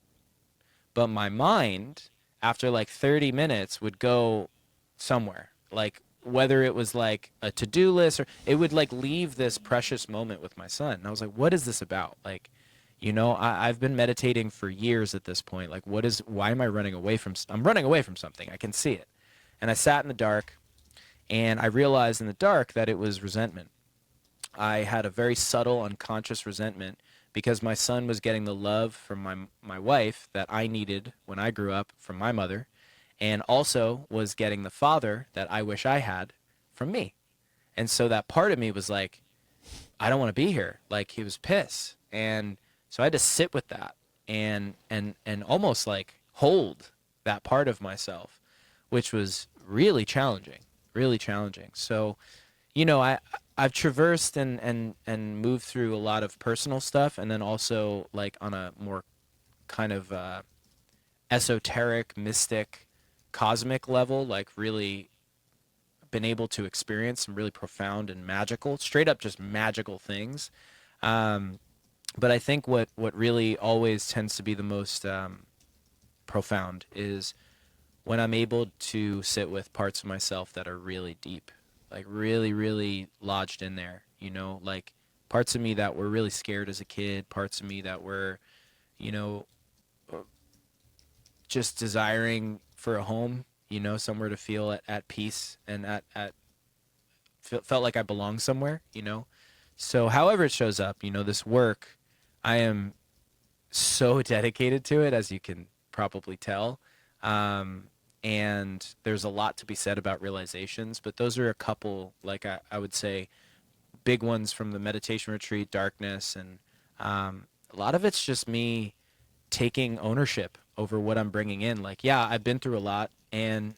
But my mind, after like 30 minutes, would go somewhere. Like whether it was like a to-do list or it would like leave this precious moment with my son. And I was like, what is this about? Like, I've been meditating for years at this point. Like, why am I running away from, I'm running away from something. I can see it. And I sat in the dark and I realized in the dark that it was resentment. I had a very subtle, unconscious resentment because my son was getting the love from my wife that I needed when I grew up from my mother, and also was getting the father that I wish I had from me. And so that part of me was like, I don't want to be here. Like he was pissed. And so I had to sit with that and almost like hold that part of myself, which was really challenging, really challenging. So, I've traversed and moved through a lot of personal stuff, and then also like on a more kind of esoteric, mystic, cosmic level, like really been able to experience some really profound and magical, straight up just magical things. Um, but I think what really always tends to be the most profound is when I'm able to sit with parts of myself that are really deep, like really, really lodged in there, like parts of me that were really scared as a kid, parts of me that were, you know, just desiring for a home, somewhere to feel at peace and felt like I belonged somewhere. So however it shows up, this work, I am so dedicated to it, as you can probably tell. Um, and there's a lot to be said about realizations, but those are a couple, like I would say, big ones from the meditation retreat, darkness, and a lot of it's just me taking ownership over what I'm bringing in. Like, yeah, I've been through a lot, and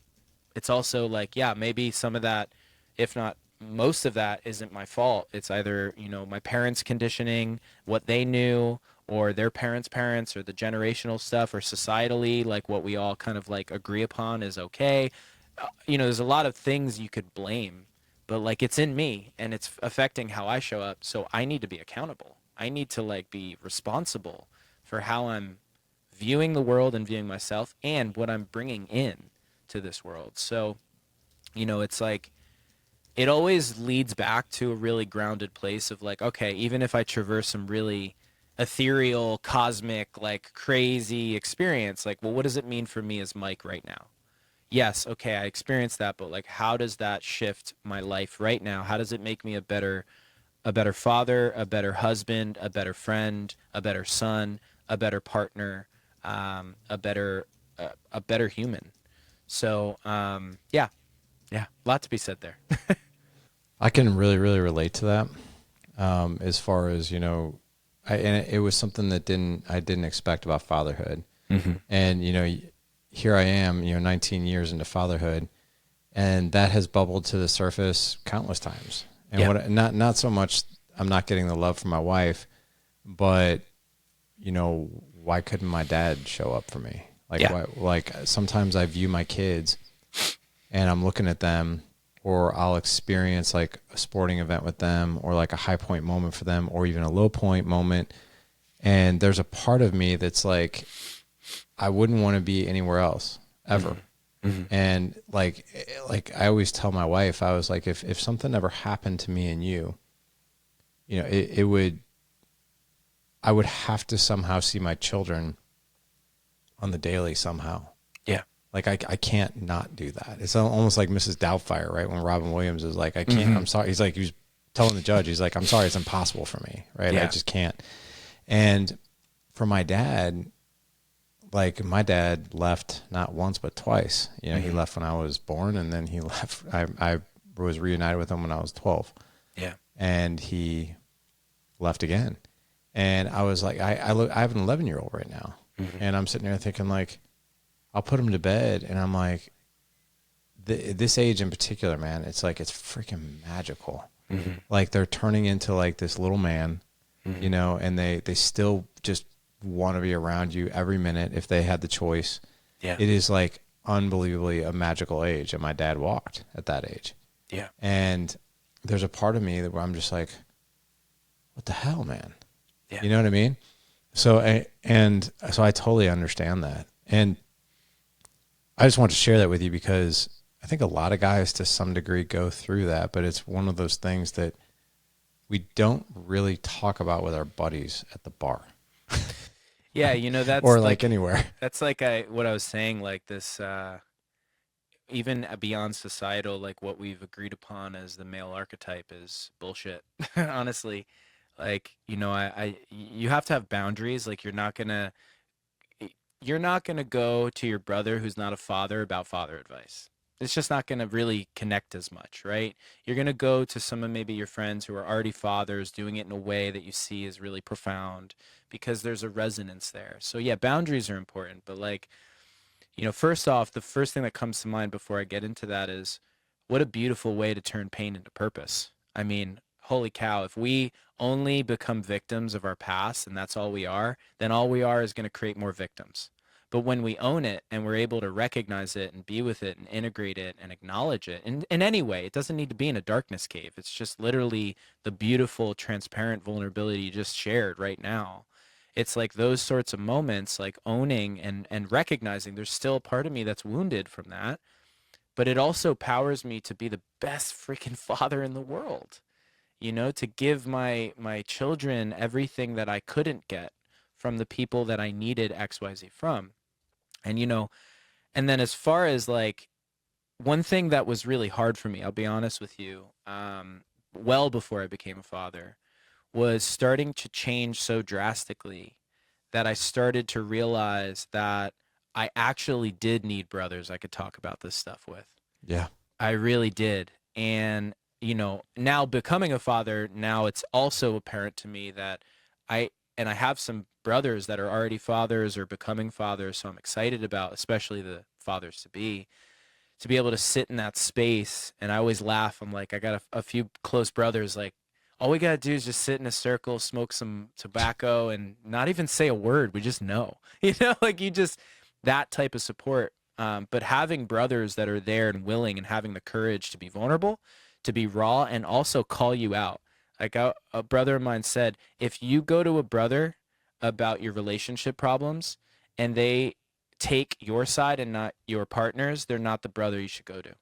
it's also like, yeah, maybe some of that if not most of that isn't my fault. It's either, my parents' conditioning, what they knew, or their parents' parents, or the generational stuff, or societally, like what we all kind of like agree upon is okay. There's a lot of things you could blame, but like it's in me and it's affecting how I show up. So I need to be accountable. I need to like be responsible for how I'm viewing the world and viewing myself and what I'm bringing in to this world. So, it's like it always leads back to a really grounded place of like, okay, even if I traverse some really ethereal, cosmic, like crazy experience, like, well, what does it mean for me as Mike right now? Yes, okay, I experienced that, but like how does that shift my life right now? How does it make me a better father, a better husband, a better friend, a better son, a better partner, a better human? So, yeah, yeah, a lot to be said there. I can really, really relate to that. As far as, and it was something that I didn't expect about fatherhood. Mm-hmm. And, here I am, 19 years into fatherhood, and that has bubbled to the surface countless times. And Yeah. not so much, I'm not getting the love from my wife, but, why couldn't my dad show up for me? Like, Yeah. why, like sometimes I view my kids and I'm looking at them, or I'll experience like a sporting event with them, or like a high point moment for them, or even a low point moment. And there's a part of me that's like, I wouldn't want to be anywhere else ever. Mm-hmm. Mm-hmm. And like I always tell my wife, I was like, if something ever happened to me and you, it would, I would have to somehow see my children on the daily somehow. Yeah. Like I can't not do that. It's almost like Mrs. Doubtfire, right? When Robin Williams is like, I can't, Mm-hmm. I'm sorry. He was telling the judge, he's like, I'm sorry, it's impossible for me. Right. I Yeah. just can't. And for my dad, like my dad left not once, but twice. He Mm-hmm. left when I was born, and then he left. I was reunited with him when I was 12, Yeah. and he left again. And I was like, I have an 11-year-old right now. Mm-hmm. And I'm sitting there thinking like, I'll put him to bed, and I'm like, this age in particular, man, it's like, it's freaking magical. Mm-hmm. Like they're turning into like this little man, Mm-hmm. and they still just want to be around you every minute if they had the choice. Yeah. It is like unbelievably a magical age. And my dad walked at that age. Yeah. And there's a part of me that where I'm just like, what the hell, man? Yeah. You know what I mean? So I totally understand that. And I just want to share that with you because I think a lot of guys to some degree go through that, but it's one of those things that we don't really talk about with our buddies at the bar Yeah. or That's like like anywhere. what I was saying, like this, even beyond societal, like what we've agreed upon as the male archetype is bullshit. Honestly, like, you have to have boundaries. Like you're not gonna go to your brother who's not a father about father advice. It's just not gonna really connect as much, right? You're gonna go to some of maybe your friends who are already fathers doing it in a way that you see is really profound because there's a resonance there. So yeah, boundaries are important, but like, first off, the first thing that comes to mind before I get into that is what a beautiful way to turn pain into purpose. I mean, holy cow, if we only become victims of our past and that's all we are, then all we are is going to create more victims. But when we own it and we're able to recognize it and be with it and integrate it and acknowledge it in any way, it doesn't need to be in a darkness cave. It's just literally the beautiful, transparent vulnerability you just shared right now. It's like those sorts of moments, like owning and recognizing there's still a part of me that's wounded from that, but it also powers me to be the best freaking father in the world, to give my children everything that I couldn't get from the people that I needed XYZ from. And and then as far as like one thing that was really hard for me, I'll be honest with you, well before I became a father, was starting to change so drastically that I started to realize that I actually did need brothers I could talk about this stuff with. Yeah. I really did. And, now becoming a father, now it's also apparent to me that I have some brothers that are already fathers or becoming fathers, so I'm excited about, especially the fathers to be, to be able to sit in that space. And I always laugh. I'm like, I got a few close brothers, like, all we got to do is just sit in a circle, smoke some tobacco, and not even say a word. We just know, like you just, that type of support. But having brothers that are there and willing and having the courage to be vulnerable, to be raw, and also call you out. Like a brother of mine said, if you go to a brother about your relationship problems and they take your side and not your partner's, they're not the brother you should go to,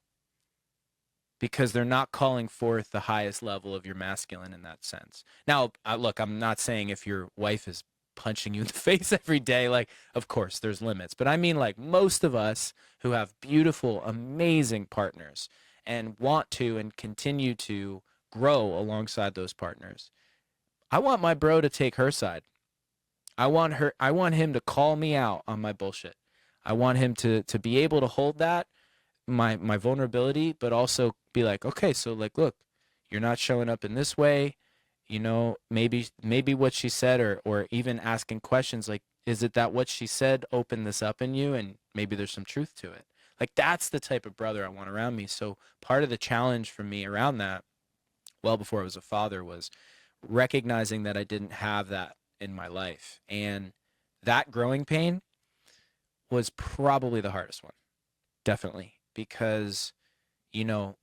because they're not calling forth the highest level of your masculine in that sense. Now, look, I'm not saying if your wife is punching you in the face every day, like, of course, there's limits. But I mean, like, most of us who have beautiful, amazing partners and want to and continue to grow alongside those partners, I want my bro to take her side. I want him to call me out on my bullshit. I want him to be able to hold that, my vulnerability, but also be like, okay, so like, look, you're not showing up in this way, maybe what she said, or even asking questions like, is it that what she said opened this up in you, and maybe there's some truth to it. Like, that's the type of brother I want around me. So part of the challenge for me around that, well before I was a father, was recognizing that I didn't have that in my life. And that growing pain was probably the hardest one, definitely, because you know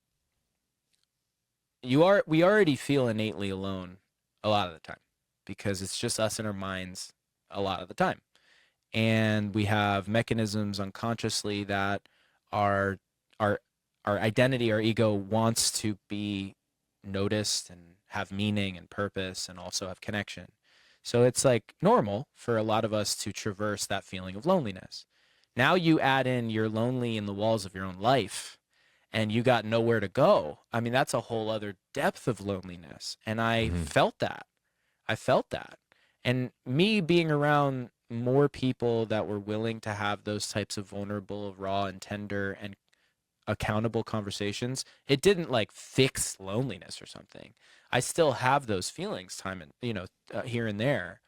we already feel innately alone a lot of the time, because it's just us and our minds a lot of the time, and we have mechanisms unconsciously that our our our identity, our ego, wants to be noticed and have meaning and purpose and also have connection. So it's like normal for a lot of us to traverse that feeling of loneliness. Now you add in you're lonely in the walls of your own life and you got nowhere to go. I mean, that's a whole other depth of loneliness. And I Mm-hmm. felt that. I felt that. And me being around more people that were willing to have those types of vulnerable, raw, and tender and accountable conversations, it didn't like fix loneliness or something. I still have those feelings time and, here and there,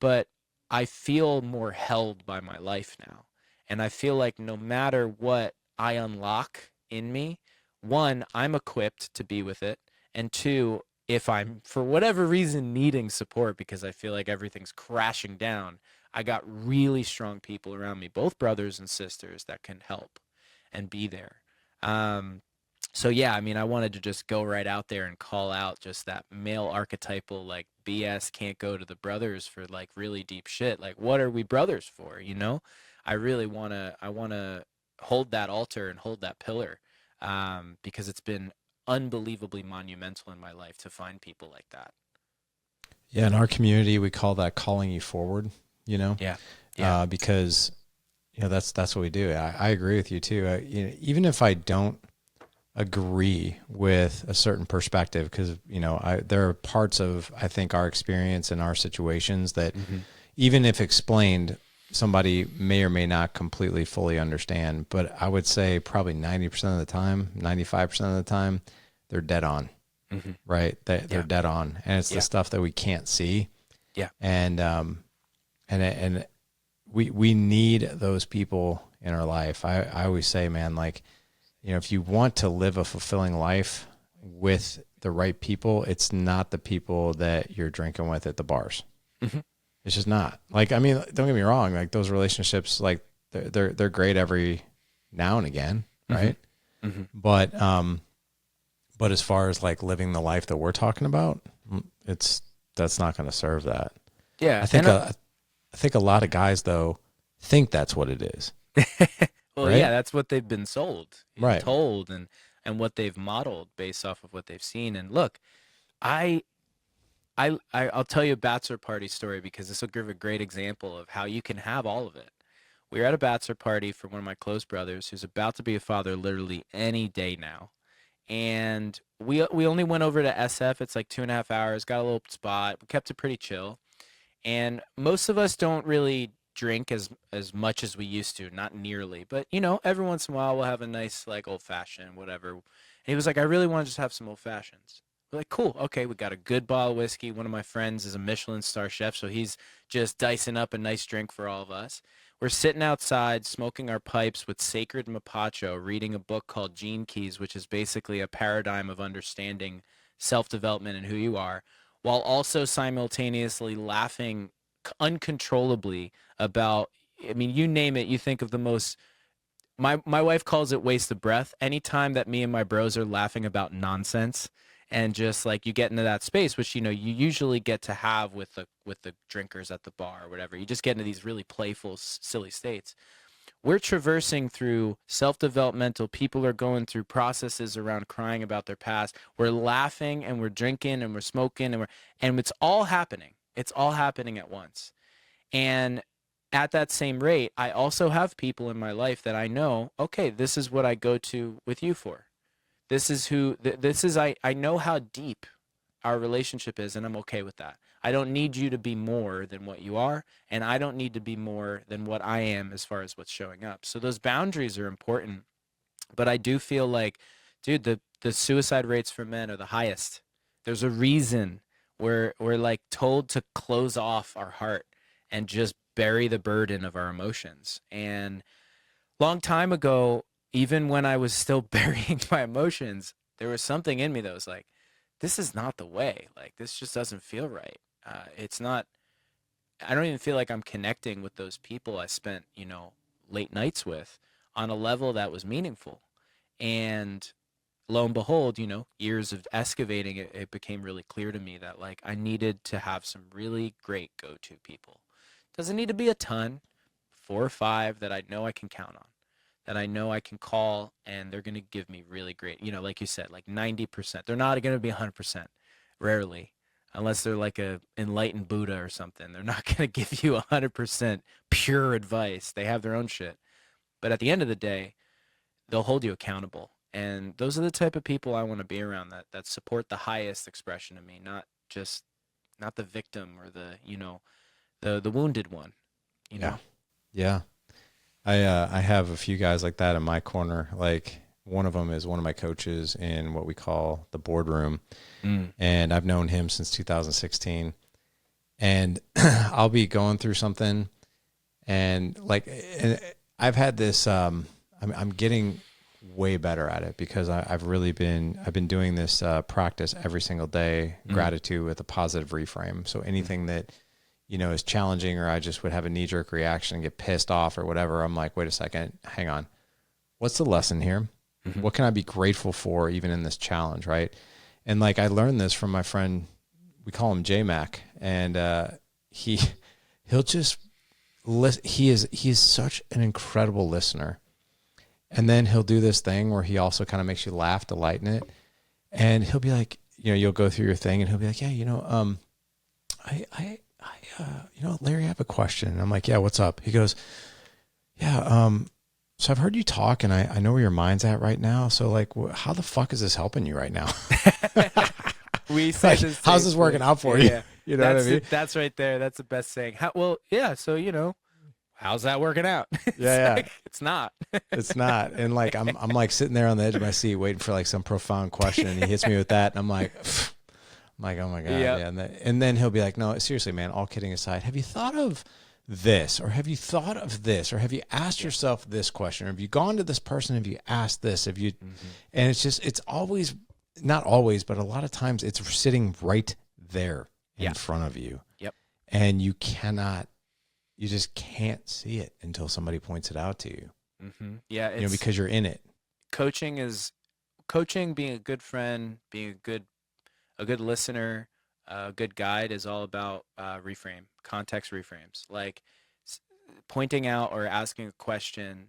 but I feel more held by my life now. And I feel like no matter what I unlock in me, one, I'm equipped to be with it. And two, if I'm for whatever reason needing support because I feel like everything's crashing down, I got really strong people around me, both brothers and sisters, that can help and be there. Um, so yeah, I mean, I wanted to just go right out there and call out just that male archetypal like BS can't go to the brothers for like really deep shit. Like, what are we brothers for? I really I wanna hold that altar and hold that pillar, because it's been unbelievably monumental in my life to find people like that. Yeah, in our community, we call that calling you forward. You know, Yeah, yeah, because that's what we do. I agree with you too. Even if I don't agree with a certain perspective, because there are parts of, I think, our experience and our situations that hmm even if explained, somebody may or may not completely fully understand. But I would say probably 90% of the time, 95% of the time, they're dead on, hmm right? They're yeah, dead on, and it's the yeah, stuff that we can't see. yeah, And and we need those people in our life. I always say, man, like, if you want to live a fulfilling life with the right people, it's not the people that you're drinking with at the bars. hmm It's just not. Like, I mean, don't get me wrong. Like, those relationships, like, they're great every now and again, hmm right? hmm But as far as like living the life that we're talking about, that's not going to serve that. yeah, I think I think a lot of guys though think that's what it is, well, yeah, right? that's what they've been sold and Right. told, and what they've modeled based off of what they've seen. And look, I I'll tell you a bachelor party story because this will give a great example of how you can have all of it. We were at a bachelor party for one of my close brothers who's about to be a father literally any day now. And we only went over to SF. It's like 2.5 hours, got a little spot. We kept it pretty chill. And most of us don't really drink as much as we used to, not nearly. But every once in a while we'll have a nice like old fashioned, whatever. And he was like, I really want to just have some old fashions. We're like, cool. Okay, we got a good bottle of whiskey. One of my friends is a Michelin star chef, so he's just dicing up a nice drink for all of us. We're sitting outside smoking our pipes with sacred mapacho, reading a book called Gene Keys, which is basically a paradigm of understanding self-development and who you are, while also simultaneously laughing uncontrollably about, I mean, you name it, you think of the most, my wife calls it waste of breath. Anytime that me and my bros are laughing about nonsense and just like you get into that space, which you usually get to have with the drinkers at the bar or whatever. You just get into these really playful, silly states. We're traversing through self-developmental. People are going through processes around crying about their past. We're laughing and we're drinking and we're smoking and it's all happening. It's all happening at once. And at that same rate, I also have people in my life that I know, okay, this is what I go to with you for. This is who, this is, I know how deep our relationship is, and I'm okay with that. I don't need you to be more than what you are, and I don't need to be more than what I am as far as what's showing up. So those boundaries are important, but I do feel like, dude, the suicide rates for men are the highest. There's a reason we're like told to close off our heart and just bury the burden of our emotions. And long time ago, even when I was still burying my emotions, there was something in me that was like, this is not the way. Like, this just doesn't feel right. It's not, I don't even feel like I'm connecting with those people I spent, late nights with on a level that was meaningful. And lo and behold, years of excavating it, it became really clear to me that like I needed to have some really great go-to people. Doesn't need to be a ton, 4 or 5 that I know I can count on, that I know I can call and they're going to give me really great, like you said, like 90%. They're not going to be 100%, rarely, unless they're like a enlightened Buddha or something. They're not going to give you 100% pure advice. They have their own shit. But at the end of the day, they'll hold you accountable. And those are the type of people I want to be around that support the highest expression of me, not the victim or the wounded one, you Yeah. know? Yeah. I have a few guys like that in my corner. Like one of them is one of my coaches in what we call the boardroom. Mm. And I've known him since 2016. And I'll be going through something and like, and I've had this, I'm getting way better at it because I've been doing this practice every single day, gratitude with a positive reframe. So anything that, is challenging or I just would have a knee jerk reaction and get pissed off or whatever. I'm like, wait a second, hang on. What's the lesson here? Mm-hmm. What can I be grateful for even in this challenge? Right. And like, I learned this from my friend, we call him J-Mac, and he'll just listen. He is such an incredible listener. And then he'll do this thing where he also kind of makes you laugh to lighten it. And he'll be like, you'll go through your thing and he'll be like, yeah, Larry, I have a question. And I'm like, yeah, what's up? He goes, yeah, so I've heard you talk and I know where your mind's at right now. So like, how the fuck is this helping you right now? We said this. How's this working out for you? Yeah. You know what I mean? That's right there. That's the best saying. Well, yeah. So, how's that working out? Yeah. It's not. It's not. And like, I'm like sitting there on the edge of my seat waiting for like some profound question. And he hits me with that. And I'm like, oh my God. Yep. Yeah. And then he'll be like, no, seriously, man, all kidding aside, have you thought of this, or have you thought of this, or have you asked yourself this question, or have you gone to this person? Have you asked this? Have you, and it's always, not always, but a lot of times it's sitting right there in front of you. Yep. And you just can't see it until somebody points it out to you. Mm-hmm. Yeah. Because you're in it. Coaching, being a good friend, being a good listener, a good guide is all about context reframes, like pointing out or asking a question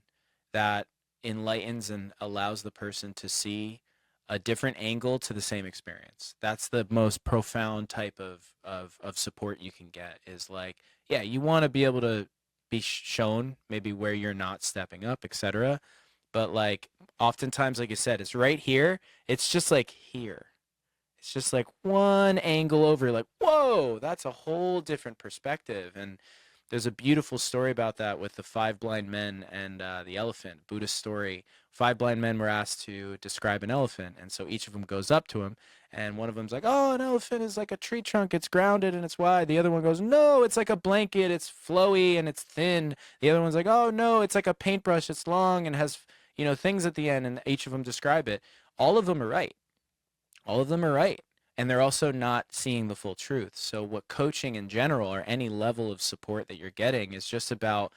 that enlightens and allows the person to see a different angle to the same experience. That's the most profound type of support you can get, is like, yeah, you want to be able to be shown maybe where you're not stepping up, etc. But like oftentimes, like you said, it's right here. It's just like here. It's just like one angle over, like, whoa, that's a whole different perspective. And there's a beautiful story about that with the five blind men and the elephant, Buddhist story. Five blind men were asked to describe an elephant, and so each of them goes up to him, and one of them's like, "Oh, an elephant is like a tree trunk. It's grounded and it's wide." The other one goes, "No, it's like a blanket. It's flowy and it's thin." The other one's like, "Oh, no, it's like a paintbrush. It's long and has, things at the end." And each of them describe it. All of them are right. All of them are right. And they're also not seeing the full truth. So, what coaching in general or any level of support that you're getting is just about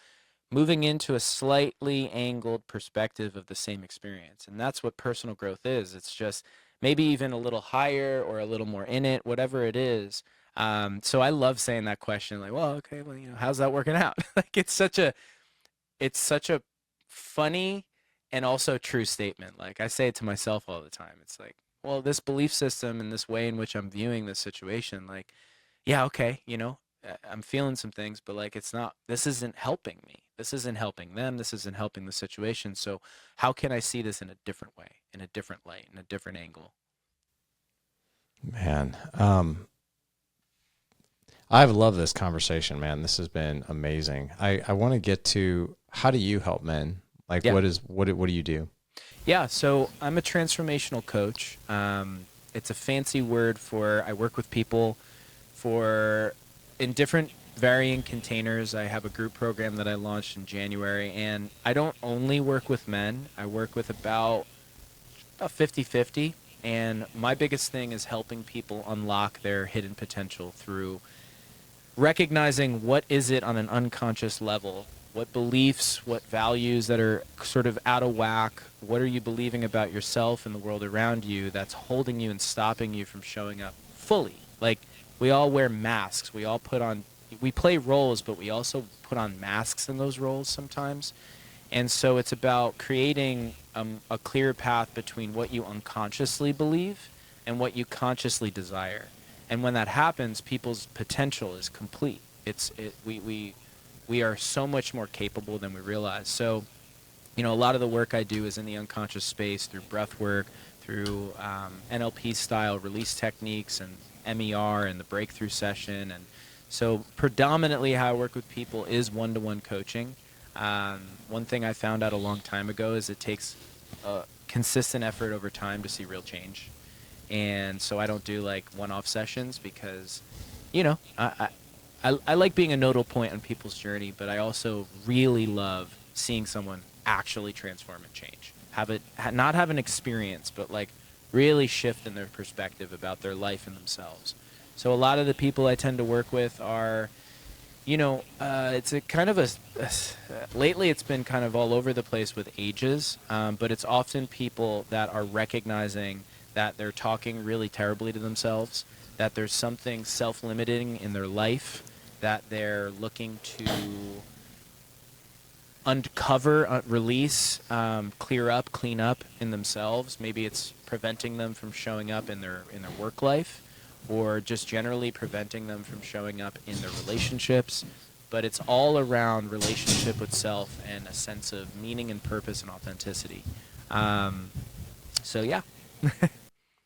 moving into a slightly angled perspective of the same experience. And that's what personal growth is. It's just maybe even a little higher or a little more in it, whatever it is. So I love saying that question, like, well, okay, well, how's that working out? Like it's such a funny and also true statement. Like I say it to myself all the time. It's like, well, this belief system and this way in which I'm viewing this situation, like, yeah, okay, I'm feeling some things, but like it's not, this isn't helping me. This isn't helping them. This isn't helping the situation. So how can I see this in a different way, in a different light, in a different angle? Man, I've loved this conversation, man. This has been amazing. I want to get to, how do you help men? Like, Yeah. what do you do? Yeah. So I'm a transformational coach. It's a fancy word for I work with people for in different varying containers. I have a group program that I launched in January, and I don't only work with men. I work with about 50-50, and my biggest thing is helping people unlock their hidden potential through recognizing what is it on an unconscious level, what beliefs, what values that are sort of out of whack, what are you believing about yourself and the world around you that's holding you and stopping you from showing up fully. Like, we all wear masks, we play roles, but we also put on masks in those roles sometimes. And so it's about creating a clear path between what you unconsciously believe and what you consciously desire. And when that happens, people's potential is complete. We are so much more capable than we realize. So, a lot of the work I do is in the unconscious space through breath work, through NLP style release techniques and MER and the breakthrough session. And so predominantly how I work with people is one-to-one coaching. One thing I found out a long time ago is it takes consistent effort over time to see real change. And so I don't do like one-off sessions because, I like being a nodal point on people's journey, but I also really love seeing someone actually transform and change. Not have an experience, but like really shift in their perspective about their life and themselves. So a lot of the people I tend to work with are, it's a kind of lately it's been kind of all over the place with ages, but it's often people that are recognizing that they're talking really terribly to themselves, that there's something self-limiting in their life, that they're looking to uncover, release, clear up, clean up in themselves. Maybe it's preventing them from showing up in their work life, or just generally preventing them from showing up in their relationships. But it's all around relationship with self and a sense of meaning and purpose and authenticity. So yeah.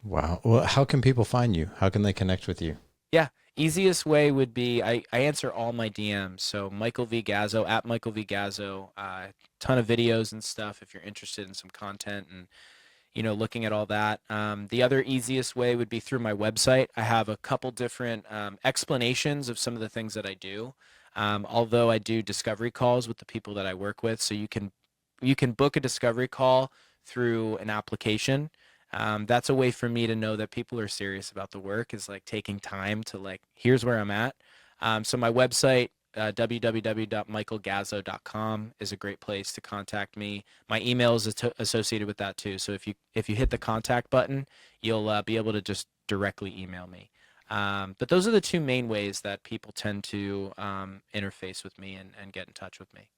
Wow. Well, how can people find you? How can they connect with you? Yeah, easiest way would be I answer all my DMs. So Michael V Gazzo at Michael V Gazzo. Ton of videos and stuff if you're interested in some content and looking at all that. The other easiest way would be through my website. I have a couple different explanations of some of the things that I do. Although I do discovery calls with the people that I work with, so you can book a discovery call through an application. That's a way for me to know that people are serious about the work, is like taking time to like, here's where I'm at. So my website, www.michaelgazzo.com, is a great place to contact me. My email is associated with that too. So if you hit the contact button, you'll be able to just directly email me. But those are the two main ways that people tend to interface with me and get in touch with me.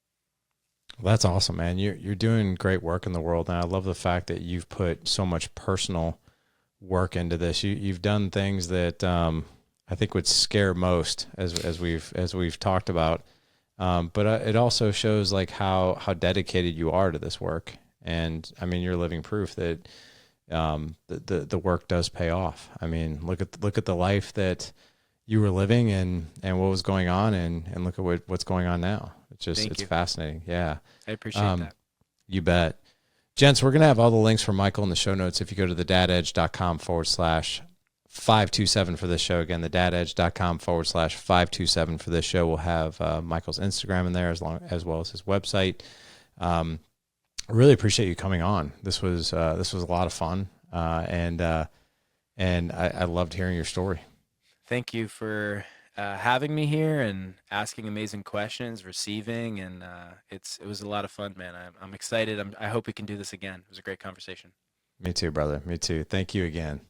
Well, that's awesome, man. You're doing great work in the world, and I love the fact that you've put so much personal work into this. You've done things that I think would scare most, as we've talked about. But it also shows like how dedicated you are to this work, and I mean, you're living proof that the work does pay off. I mean, look at the life that you were living and what was going on, and look at what's going on now. It's just, Thank it's you. fascinating. Yeah. I appreciate Um, that. you bet. Gents, we're going to have all the links for Michael in the show notes. If you go to thedadedge.com/527 for this show, again, thedadedge.com/527 for this show, we'll have Michael's Instagram in there as well as his website. I really appreciate you coming on. This was a lot of fun. And I loved hearing your story. Thank you for having me here and asking amazing questions, receiving, and it was a lot of fun, man. I'm excited. I hope we can do this again. It was a great conversation. Me too, brother. Me too. Thank you again.